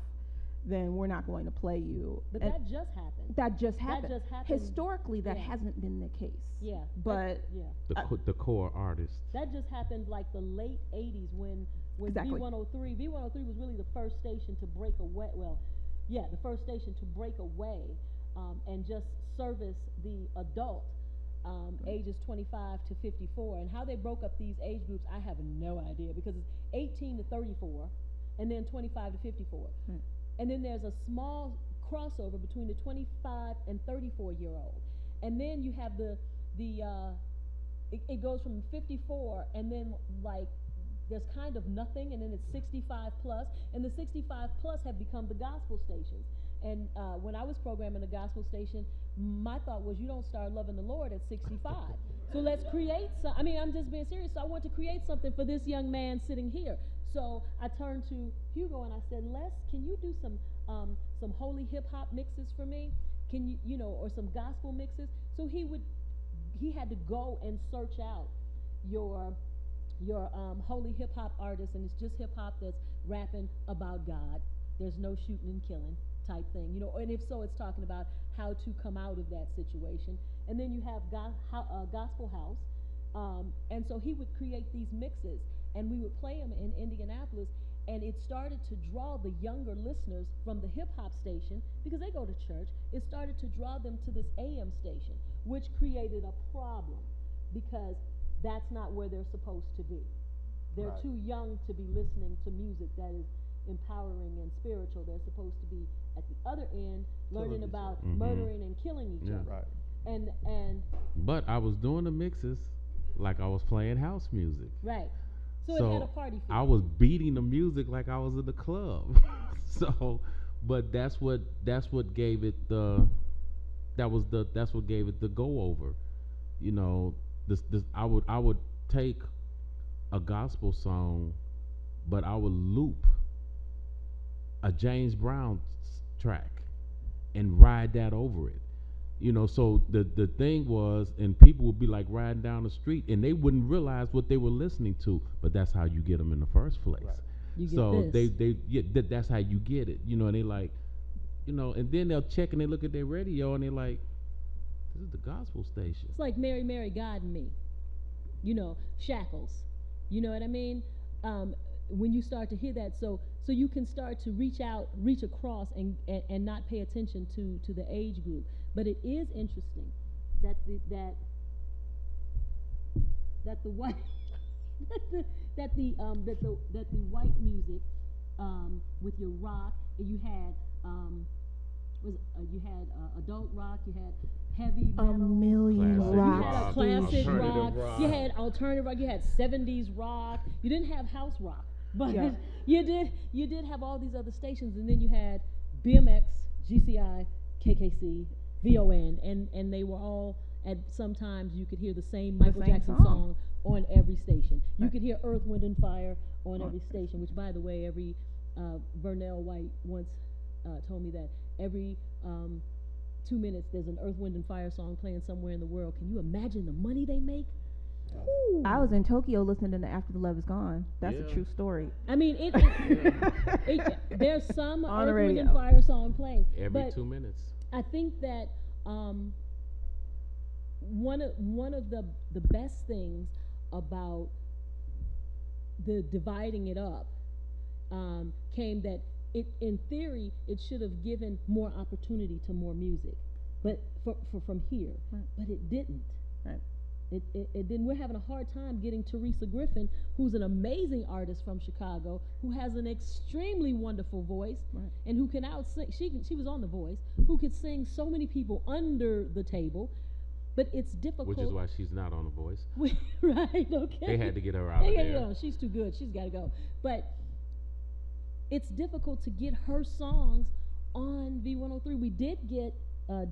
then we're not going to play you. But that just happened. That just happened. That just happened. Historically, that hasn't been the case. Yeah. But the core artists. That just happened like the late 80s when Exactly. V103 was really the first station to break away. Well, yeah, the first station to break away and just service the adult ages 25 to 54. And how they broke up these age groups, I have no idea, because it's 18 to 34 and then 25 to 54. Right. And then there's a small crossover between the 25 and 34-year-old. And then you have it goes from 54 and then like there's kind of nothing, and then it's 65 plus, and the 65 plus have become the gospel stations. And when I was programming a gospel station, my thought was, you don't start loving the Lord at 65. So let's create some, I'm just being serious. So I want to create something for this young man sitting here. So I turned to Hugo and I said, can you do some holy hip hop mixes for me? Can you, or some gospel mixes? So he had to go and search out your holy hip hop artists, and it's just hip hop that's rapping about God. There's no shooting and killing type thing, and if so, it's talking about how to come out of that situation. And then you have Gospel House, and so he would create these mixes, and we would play them in Indianapolis, and it started to draw the younger listeners from the hip hop station, because they go to church. It started to draw them to this AM station, which created a problem, because that's not where they're supposed to be. They're too young to be listening to music that is empowering and spiritual. They're supposed to be at the other end, learning about murdering and killing each other. Right. And But I was doing the mixes like I was playing house music. Right. So it had a party feel. I was beating the music like I was in the club. So but that's what gave it that's what gave it the go over. You know, this I would take a gospel song, but I would loop a James Brown track and ride that over it. You know, so the thing was, and people would be like riding down the street, and they wouldn't realize what they were listening to, but that's how you get them in the first place. Right. You get So this. that's how you get it. You know, and they like, you know, and then they'll check and they look at their radio and they're like, this is the gospel station. It's like Mary, Mary, God and Me. You know, Shackles. You know what I mean? When you start to hear that, so you can start to reach across and not pay attention to the age group. But it is interesting that the white that the white music with your rock, and you had adult rock, you had heavy metal, A million Classic you rocks. had a rock, classic alternative rock, rock. you had alternative rock, you had 70s rock. You didn't have house rock, but Yeah. you did have all these other stations, and then you had BMX, GCI, KKC, VON, and they were all at sometimes you could hear the same Michael same Jackson song. song on every station. You Right. could hear Earth, Wind and Fire on On every station, which by the way, every Vernell White once told me that every 2 minutes there's an Earth, Wind and Fire song playing somewhere in the world. Can you imagine the money they make? Ooh. I was in Tokyo listening to After the Love Is Gone. That's a Yeah. true story. I mean, there's some On the Earth, Wind and radio. Fire song playing. Every but 2 minutes. I think that one of the best things about the dividing it up came that it in theory it should have given more opportunity to more music, but from here, Right. but it didn't. Right. It didn't. We're having a hard time getting Teresa Griffin, who's an amazing artist from Chicago, who has an extremely wonderful voice, Right. and who can outsing. She was on The Voice, who could sing so many people under the table, but it's difficult. Which is why she's not on The Voice. Right? Okay. They had to get her out of there. No, she's too good. She's got to go. But it's difficult to get her songs on V103. We did get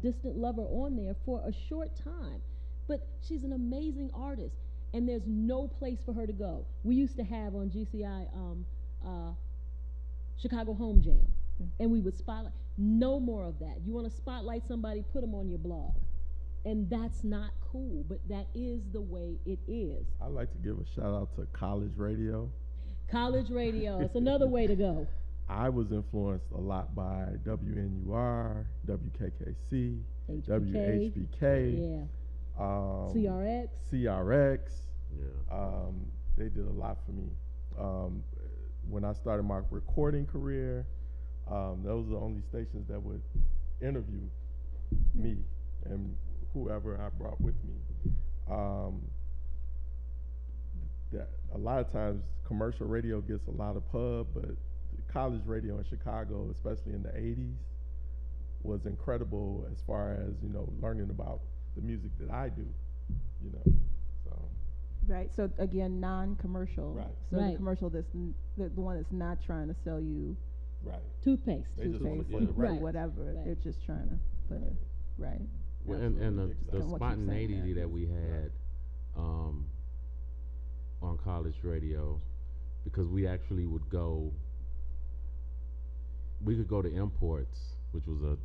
Distant Lover on there for a short time, but she's an amazing artist, and there's no place for her to go. We used to have on GCI Chicago Home Jam, and we would spotlight. No more of that. You want to spotlight somebody, put them on your blog. And that's not cool, but that is the way it is. I'd like to give a shout out to college radio. College radio, it's another way to go. I was influenced a lot by WNUR, WKKC, WHBK, Yeah. um, CRX. CRX. Yeah. They did a lot for me. When I started my recording career, those are the only stations that would interview me and whoever I brought with me. That a lot of times commercial radio gets a lot of pub, but college radio in Chicago, especially in the 80s, was incredible as far as, you know, learning about the music that I do, you know. So Right. So again, non-commercial. Right. So Right. the commercial that's the one that's not trying to sell you right. Toothpaste. They just wanna toothpaste get it or right. whatever. Right. They're just trying to put it right. Well, and the And what you're saying spontaneity there. that we had on college radio, because we actually would go. We could go to Imports, which was a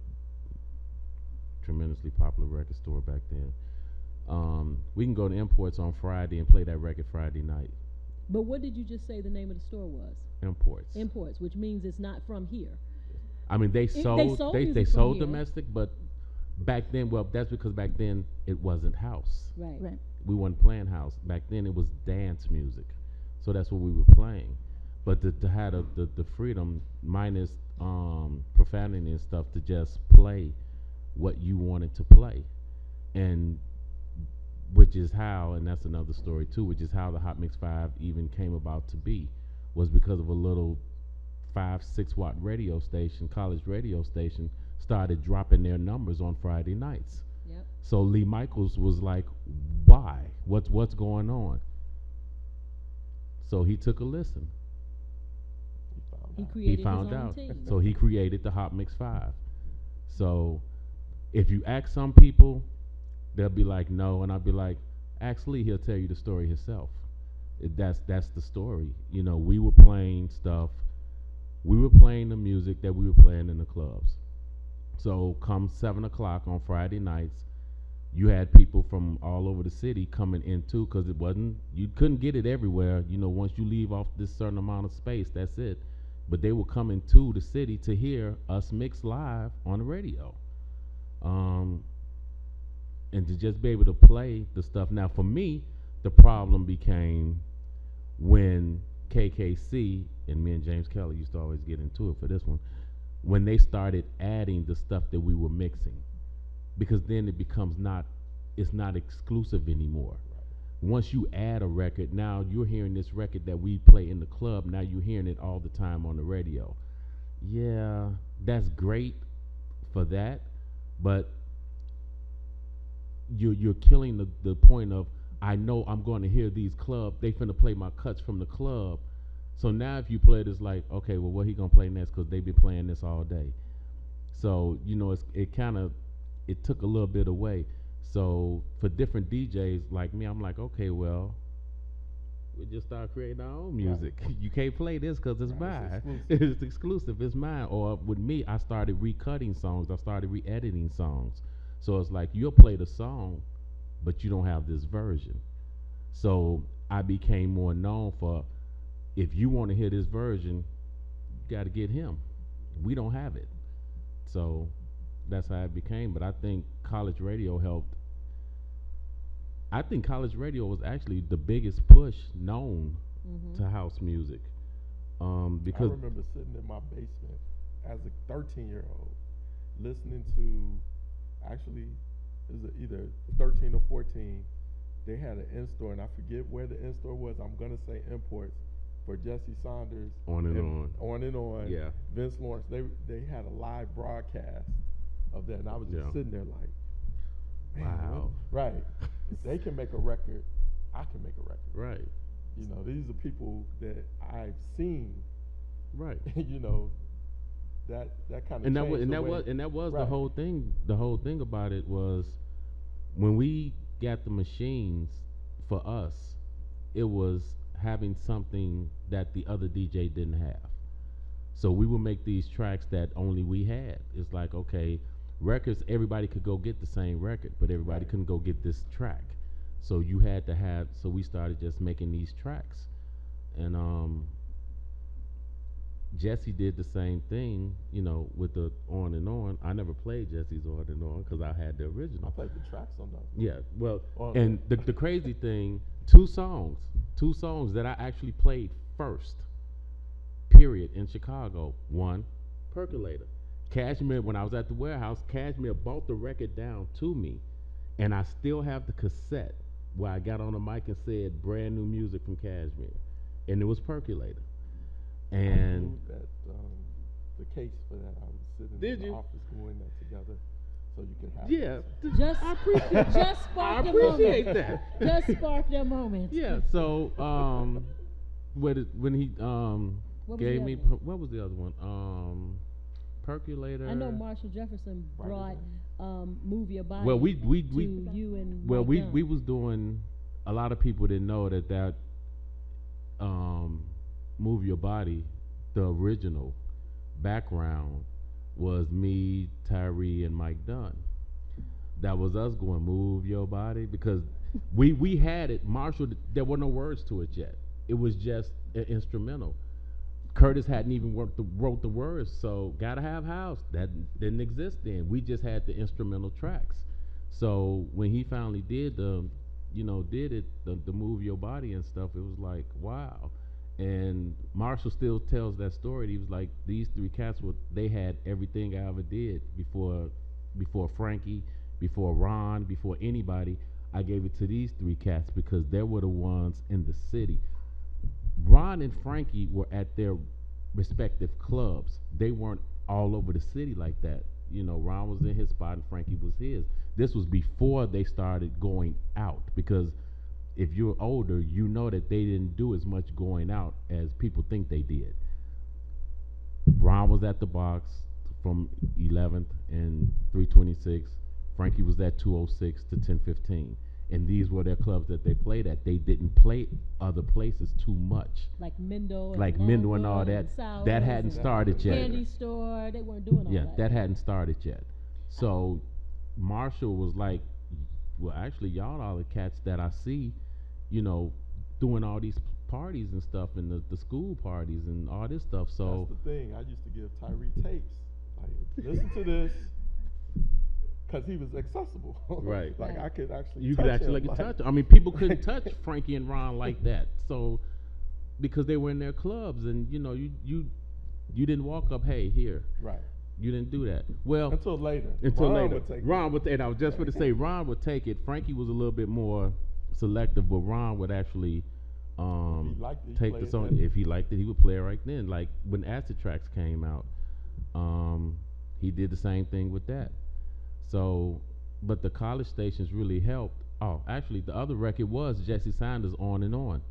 tremendously popular record store back then. We can go to Imports on Friday and play that record Friday night. But what did you just say the name of the store was? Imports. Imports, which means it's not from here. I mean, they They sold sold they music from sold here. domestic, but back then, well, that's because back then it wasn't house. Right. Right. We weren't playing house. Back then it was dance music. So that's what we were playing. But to have the freedom, minus profanity and stuff, to just play what you wanted to play. And which is how, and that's another story too, which is how the Hot Mix 5 even came about to be, was because of a little 5-6 watt radio station, college radio station, started dropping their numbers on Friday nights. Yep. So Lee Michaels was like, why? What's going on? So he took a listen. You found He out. created He found his own out. team. So he created the Hot Mix 5. So if you ask some people, they'll be like, no. And I'll be like, ask Lee, he'll tell you the story himself. That's the story. You know, we were playing stuff. We were playing the music that we were playing in the clubs. So come 7 o'clock on Friday nights, you had people from all over the city coming in too, because you couldn't get it everywhere. You know, once you leave off this certain amount of space, that's it. But they were coming to the city to hear us mix live on the radio. And to just be able to play the stuff. Now, for me, the problem became when KKC, and me and James Kelly used to always get into it for this one, when they started adding the stuff that we were mixing. Because then it becomes it's not exclusive anymore. Right. Once you add a record, now you're hearing this record that we play in the club, now you're hearing it all the time on the radio. Yeah, that's great for that, but you're killing the point of, I know I'm going to hear these clubs, they finna play my cuts from the club. So now if you play it, it's like, okay, well, what he gonna play next? Because they've been playing this all day. So, you know, it took a little bit away. So for different DJs like me, I'm like, okay, well, we just start creating our own music. Right. You can't play this because it's mine. It's exclusive. It's mine. Or with me, I started recutting songs. I started re-editing songs. So it's like, you'll play the song, but you don't have this version. So I became more known for, if you want to hear this version, you got to get him. We don't have it. So that's how it became. But I think college radio helped. I think college radio was actually the biggest push known to house music. Because I remember sitting in my basement as a 13-year-old listening to, actually, it was either 13 or 14. They had an in-store, and I forget where the in-store was. I'm going to say Imports, for Jesse Saunders. On and On. On and On. Yeah. Vince Lawrence. They had a live broadcast of that, and I was just sitting there like, man, wow. Right. If they can make a record, I can make a record. Right. You know, these are people that I've seen. Right. You know, that kind of and that was right. the whole thing. The whole thing about it was, when we got the machines, for us, it was having something that the other DJ didn't have. So we would make these tracks that only we had. It's like, okay, records, everybody could go get the same record, but everybody couldn't go get this track. So you had to have, so we started just making these tracks. And Jesse did the same thing, you know, with the On and On. I never played Jesse's On and On because I had the original. I played the tracks on those. Yeah, well, and the crazy thing, two songs that I actually played first, period, in Chicago. One, Percolator. Cashmere, when I was at the warehouse, Cashmere brought the record down to me, and I still have the cassette where I got on the mic and said, brand new music from Cashmere, and it was Percolator. And I that the case for that, I was sitting in the office doing that together, so you could have just I appreciate just spark I appreciate that. Just spark their moment. Yeah. So when he gave me what was the other one? Percolator. I know Marshall Jefferson brought Move Your Body. Well, we to you and well Mike we was doing, a lot of people didn't know that Move Your Body, the original background was me, Tyree, and Mike Dunn. That was us going, move your body, because we had it. Marshall, there were no words to it yet. It was just an instrumental. Curtis hadn't even wrote the words, so Gotta Have House, that didn't exist then. We just had the instrumental tracks. So when he finally did the Move Your Body and stuff, it was like, wow. And Marshall still tells that story. He was like, these three cats, they had everything I ever did before Frankie, before Ron, before anybody. I gave it to these three cats because they were the ones in the city. Ron and Frankie were at their respective clubs. They weren't all over the city like that. You know, Ron was in his spot and Frankie was his. This was before they started going out, because if you're older, you know that they didn't do as much going out as people think they did. was at the box from 11th and 326. Frankie was at 206 to 1015. And these were their clubs that they played at. They didn't play other places too much. Like Mendo And all that. That hadn't started yet. Candy store, they weren't doing all that. Yeah, that hadn't started yet. So Marshall was like, well, actually, y'all are the cats that I see, doing all these parties and stuff, and the school parties and all this stuff. So that's the thing. I used to give Tyree tapes. Like, listen to this. Because he was accessible. Right. Like, I could actually you touch could actually him, touch. I mean, people couldn't touch Frankie and Ron like that. So because they were in their clubs, and you didn't walk up, hey, here. Right. You didn't do that. Well, until later. Ron would take it. And I was just going to say Ron would take it. Frankie was a little bit more selective, but Ron would actually take the song. If he liked it, he would play it right then. Like when Acid Tracks came out, he did the same thing with that. So, but the college stations really helped. Oh, actually, the other record was Jesse Sanders' On and On.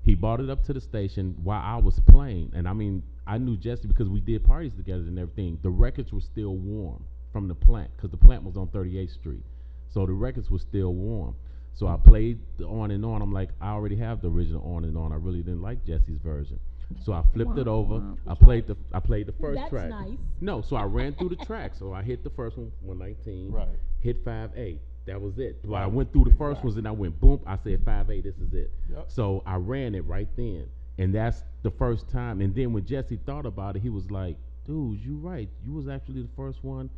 He brought it up to the station while I was playing. And I mean, I knew Jesse because we did parties together and everything. The records were still warm from the plant because the plant was on 38th Street. So the records were still warm. So I played the On and On. I'm like, I already have the original On and On. I really didn't like Jesse's version. So I flipped it over. I played the first track. That's nice. No, so I ran through the tracks. So I hit the first one, 119. Right. Hit 5A. That was it. Well, I went through the first ones and I went boom. I said 5A. This is it. Yep. So I ran it right then, and that's the first time. And then when Jesse thought about it, he was like, "Dude, you right. You was actually the first one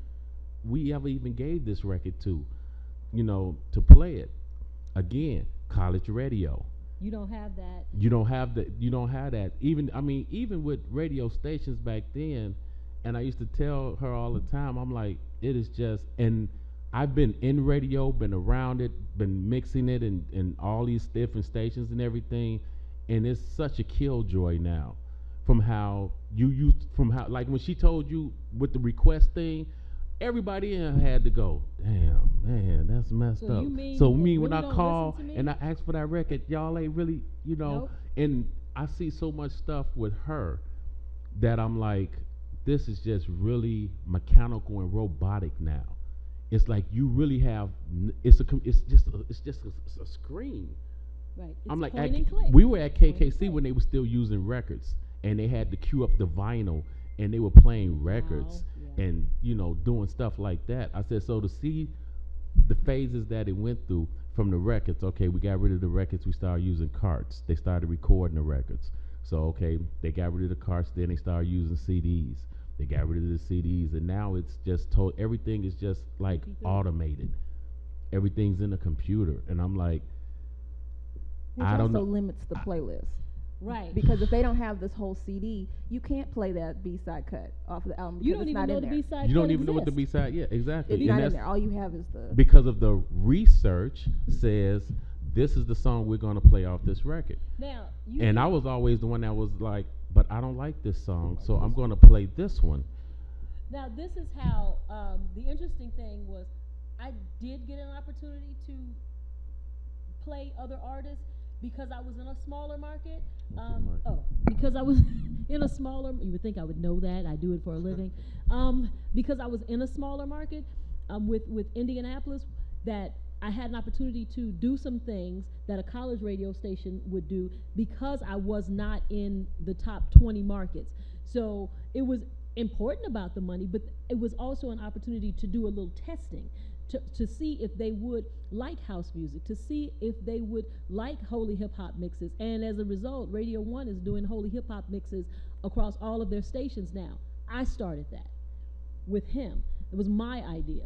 we ever even gave this record to, to play it." Again, college radio. You don't have that. You don't have that. Even with radio stations back then, and I used to tell her all the time, I'm like, it is just, and I've been in radio, been around it, been mixing it in all these different stations and everything, and it's such a killjoy now from how like when she told you with the request thing, everybody in had to go, damn, man, that's messed up. So when I call and I ask for that record, y'all ain't really, Nope. And I see so much stuff with her that I'm like, this is just really mechanical and robotic now. It's like you really have, it's just a screen. Right. It's I'm like, point and click. we were at Point and KKC click. when they were still using records, and they had to cue up the vinyl, and they were playing records and doing stuff like that. I said, so to see the phases that it went through from the records. Okay, we got rid of the records. We started using carts. They started recording the records. So okay, they got rid of the carts. Then they started using CDs. They got rid of the CDs, and now it's just everything is just like automated. Everything's in a computer, and I'm like, Which I don't also know. limits the playlist. Right. Because if they don't have this whole CD, you can't play that B-side cut off of the album. You because don't it's even not know in the there. B-side. You don't even know what the B-side. Yeah, exactly. It's And not in that's there. All you have is the. because of the research says this is the song we're going to play off this record. Now, And I was always the one that was like, but I don't like this song, so I'm going to play this one. Now, this is how the interesting thing was. I did get an opportunity to play other artists because I was in a smaller market. Because I was in a smaller. You would think I would know that. I do it for a living. Because I was in a smaller market with Indianapolis, that I had an opportunity to do some things that a college radio station would do because I was not in the top 20 markets. So it was important about the money, but it was also an opportunity to do a little testing to see if they would like house music, to see if they would like holy hip hop mixes. And as a result, Radio 1 is doing holy hip hop mixes across all of their stations now. I started that with him. It was my idea.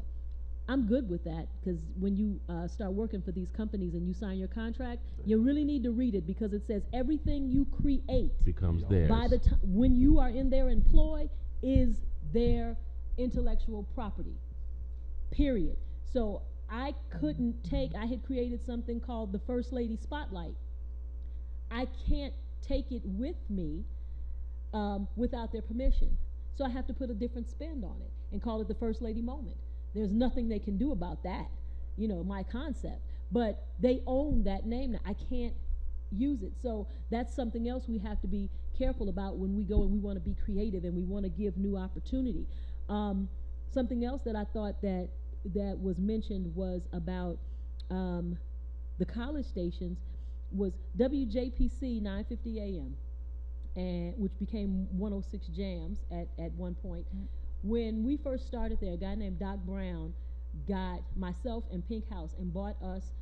I'm good with that because when you start working for these companies and you sign your contract, you really need to read it because it says everything you create Becomes theirs. by the time when you are in their employ is their intellectual property. Period. So I couldn't take. I had created something called the First Lady Spotlight. I can't take it with me without their permission. So I have to put a different spin on it and call it the First Lady Moment. There's nothing they can do about that, my concept. But they own that name now. I can't use it. So that's something else we have to be careful about when we go and we want to be creative and we want to give new opportunity. Something else that I thought that was mentioned was about the college stations was WJPC 950 AM, and which became 106 Jams at one point. When we first started there, a guy named Doc Brown got myself and Pink House and bought us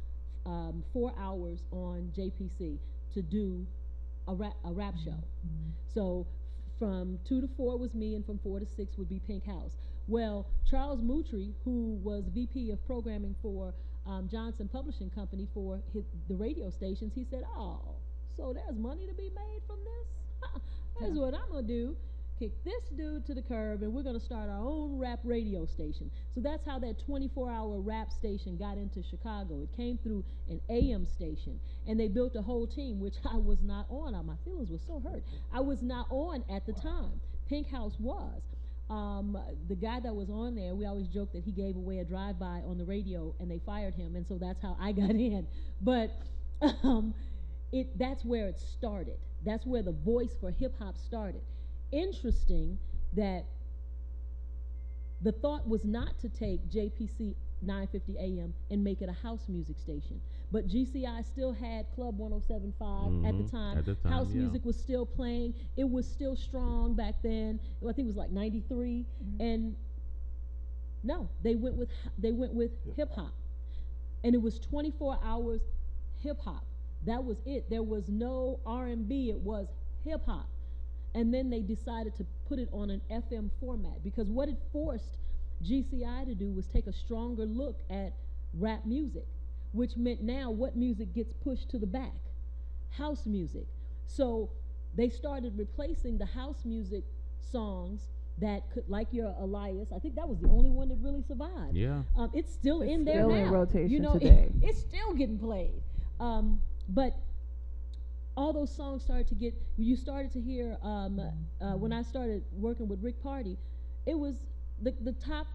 4 hours on JPC to do a rap show. So from 2 to 4 was me, and from 4 to 6 would be Pink House. Well, Charles Moutry, who was VP of programming for Johnson Publishing Company for the radio stations, he said, "Oh, so there's money to be made from this? That's what I'm gonna do. Kick this dude to the curb, and we're gonna start our own rap radio station." So that's how that 24-hour rap station got into Chicago. It came through an AM station, and they built a whole team, which I was not on. My feelings were so hurt. I was not on at the time. Pink House was. The guy that was on there, we always joke that he gave away a drive-by on the radio, and they fired him, and so that's how I got in. But that's where it started. That's where the voice for hip-hop started. Interesting that the thought was not to take JPC 950 AM and make it a house music station, but GCI still had Club 107.5 at the time. House music was still playing. It was still strong back then. I think it was like 93, and no, they went with hip hop, and it was 24 hours hip hop. That was it. There was no R&B. It was hip hop. And then they decided to put it on an FM format, because what it forced GCI to do was take a stronger look at rap music, which meant now what music gets pushed to the back? House music. So they started replacing the house music songs that could, like your Elias. I think that was the only one that really survived. Yeah. It's still in there still now. in rotation you know, today. It's still getting played. But all those songs started to get, you started to hear, when I started working with Rick Party, it was the top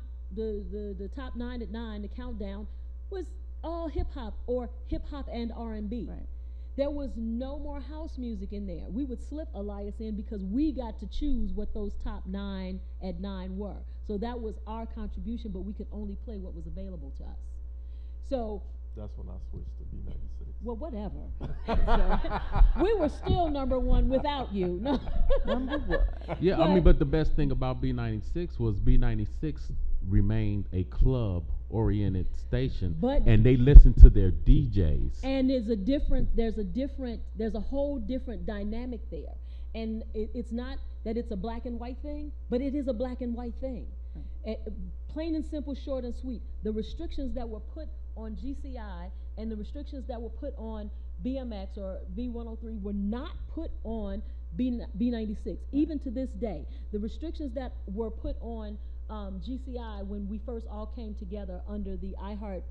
9 at 9, the countdown was all hip hop or hip hop and R&B. Right. There was no more house music in there. We would slip Elias in because we got to choose what those top 9 at 9 were. So that was our contribution, but we could only play what was available to us. So that's when I switched to B96. Well, whatever. So, we were still number one without you. No. Number one. Yeah, I mean, but the best thing about B96 was B96 remained a club-oriented station, and they listened to their DJs. And there's a whole different dynamic there. And it's not that it's a black and white thing, but it is a black and white thing. Plain and simple, short and sweet. The restrictions that were put on GCI and the restrictions that were put on BMX or V103 were not put on B96, even to this day. The restrictions that were put on GCI when we first all came together under the iHeart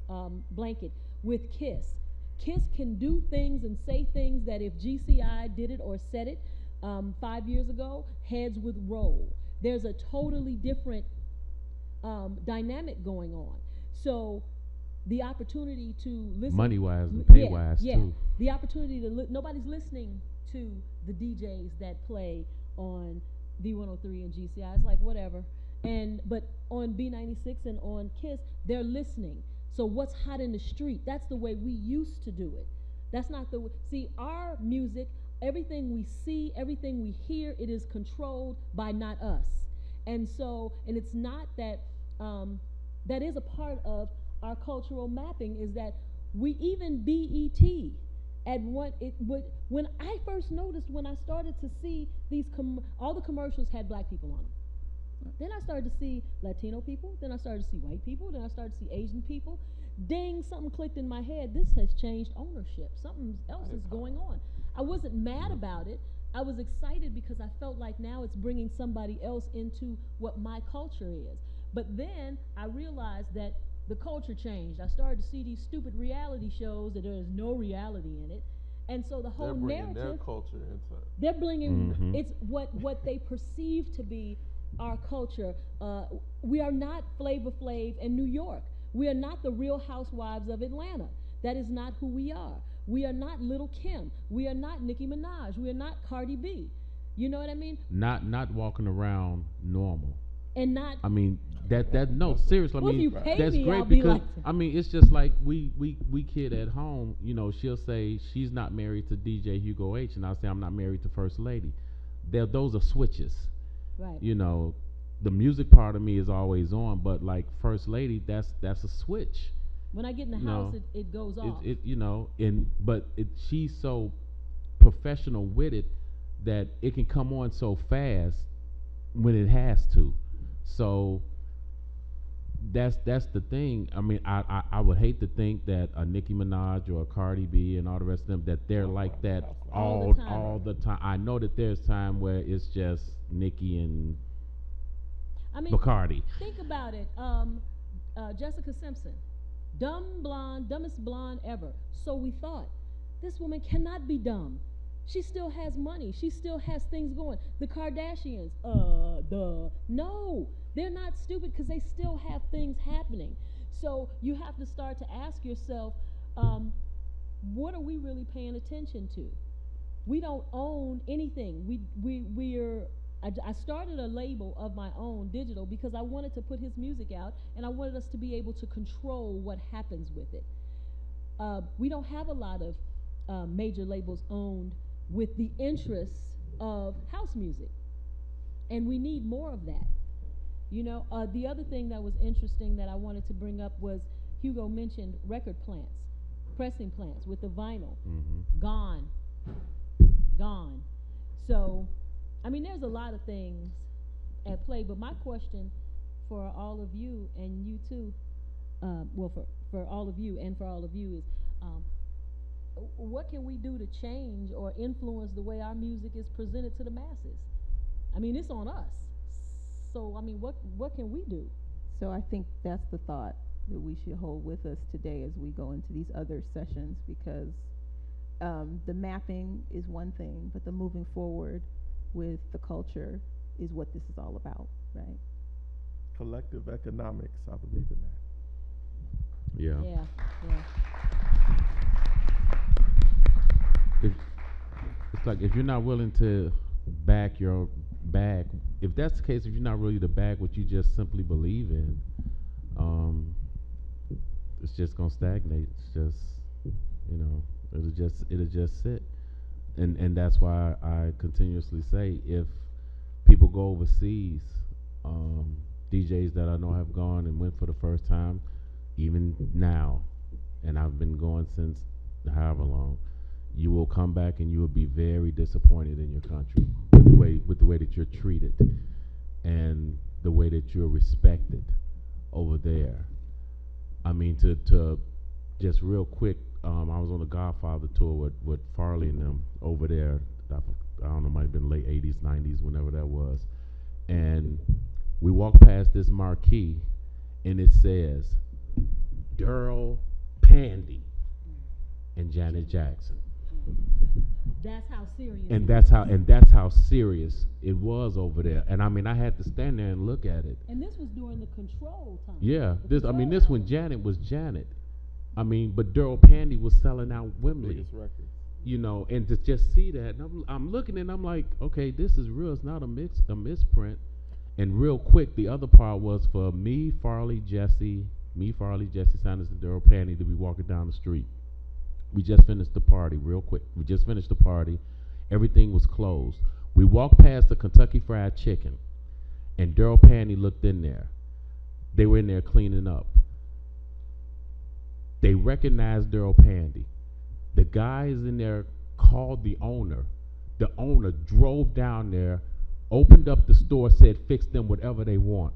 blanket with KISS. KISS can do things and say things that if GCI did it or said it 5 years ago, heads would roll. There's a totally different dynamic going on. So the opportunity to listen, money-wise and pay-wise too. The opportunity to nobody's listening to the DJs that play on V103 and GCI. It's like whatever. But on B96 and on KISS, they're listening. So what's hot in the street? That's the way we used to do it. That's not the way. See, our music, everything we see, everything we hear, it is controlled by not us. And so, and it's not that, that is a part of our cultural mapping, is that we even BET at what it would, when I first noticed, when I started to see these, all the commercials had black people on them. Then I started to see Latino people, then I started to see white people, then I started to see Asian people. Ding, something clicked in my head. This has changed ownership. Something else is going on. I wasn't mad about it. I was excited because I felt like now it's bringing somebody else into what my culture is. But then I realized that the culture changed. I started to see these stupid reality shows that there is no reality in it. And so the whole narrative, their culture into it. They're bringing, it's what they perceive to be our culture. We are not Flavor Flav in New York. We are not the Real Housewives of Atlanta. That is not who we are. We are not Little Kim. We are not Nicki Minaj. We are not Cardi B. You know what I mean? Not walking around normal. And not. I mean that no, seriously. Well, I mean if you pay that's me, great I'll be because like that. I mean it's just like we kid at home. You know, she'll say she's not married to DJ Hugo H, and I'll say I'm not married to First Lady. Those are switches. Right. You know, the music part of me is always on, but like First Lady, that's a switch. When I get in the house, it goes off. It you know, but she's so professional with it that it can come on so fast when it has to. So that's the thing. I mean, I would hate to think that a Nicki Minaj or a Cardi B and all the rest of them that they're like that all the time. I know that there's time where it's just Nicki and Bacardi. Think about it. Jessica Simpson, dumbest blonde ever. So we thought, this woman cannot be dumb. She still has money. She still has things going. The Kardashians, no, they're not stupid because they still have things happening. So you have to start to ask yourself, what are we really paying attention to? We don't own anything. I started a label of my own, digital, because I wanted to put his music out, and I wanted us to be able to control what happens with it. We don't have a lot of major labels owned with the interests of house music, and we need more of that. You know, the other thing that was interesting that I wanted to bring up was Hugo mentioned record plants, pressing plants with the vinyl. Gone. So, I mean, there's a lot of things at play, but my question for all of you and you too, for all of you and for all of you is, what can we do to change or influence the way our music is presented to the masses? I mean, it's on us. So, I mean, what can we do? So I think that's the thought that we should hold with us today as we go into these other sessions, because the mapping is one thing, but the moving forward with the culture is what this is all about, right? Collective economics, I believe in that. Yeah. It's like if you're not willing to back if that's the case, if you're not really to back what you just simply believe in, it's just gonna stagnate. It's just, you know, it'll just sit. And that's why I continuously say, if people go overseas, DJs that I know have gone and went for the first time, even now, and I've been going since however long, you will come back and you will be very disappointed in your country with the way that you're treated and the way that you're respected over there. I mean, to just real quick, I was on the Godfather tour with Farley and them over there. I don't know, might have been late 80s, 90s, whenever that was. And we walked past this marquee, and it says, Durl Pandy and Janet Jackson. That's how serious. And that's how serious it was over there. And I mean, I had to stand there and look at it. And this was during the control time. Yeah, this when Janet was Janet. I mean, but Durl Pandy was selling out Wembley. Biggest record. You know, and to just see that, and I'm looking and I'm like, okay, this is real. It's not a misprint. And real quick, the other part was for me, Farley, Jesse Sanders, and Durl Pandy to be walking down the street. We just finished the party real quick. We just finished the party. Everything was closed. We walked past the Kentucky Fried Chicken, and Durl Pandy looked in there. They were in there cleaning up. They recognized Durl Pandy. The guys in there called the owner. The owner drove down there, opened up the store, said, fix them whatever they want.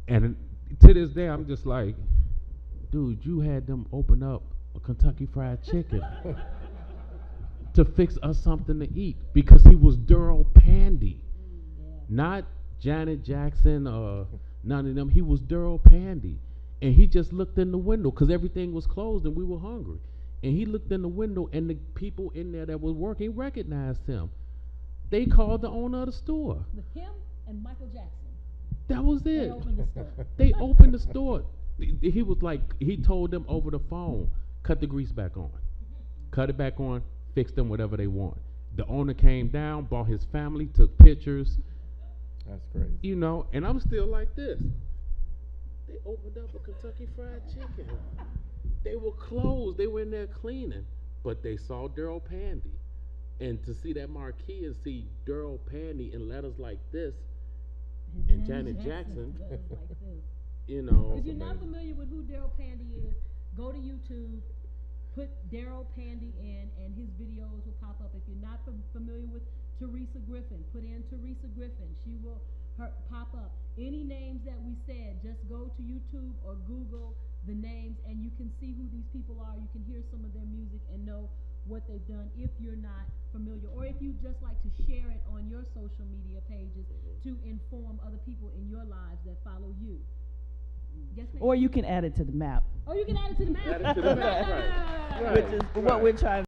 And to this day, I'm just like, dude, you had them open up a Kentucky Fried Chicken to fix us something to eat, because he was Durl Pandy, not Janet Jackson or none of them. He was Durl Pandy. And he just looked in the window because everything was closed and we were hungry. And he looked in the window, and the people in there that was working recognized him. They called the owner of the store. Him and Michael Jackson. That was it. They opened the store. They opened the store. He was like, he told them over the phone, cut the grease back on. Cut it back on, fix them whatever they want. The owner came down, brought his family, took pictures. That's crazy. You know, and I'm still like this. They opened up a Kentucky Fried Chicken. They were closed. They were in there cleaning, but they saw Daryl Pandy, and to see that marquee and see Daryl Pandy in letters like this, and Janet Jackson, Like this. you know. If you're not familiar with who Daryl Pandy is, go to YouTube, put Daryl Pandy in, and his videos will pop up. If you're not familiar with Teresa Griffin, put in Teresa Griffin. She will pop up. Any names that we said, just go to YouTube or Google the names, and you can see who these people are. You can hear some of their music and know what they've done if you're not familiar, or if you just like to share it on your social media pages to inform other people in your lives that follow you. Yes, ma'am. Or you can add it to the map. Or you can add it to the map. Add it to the map, right. Which is what we're trying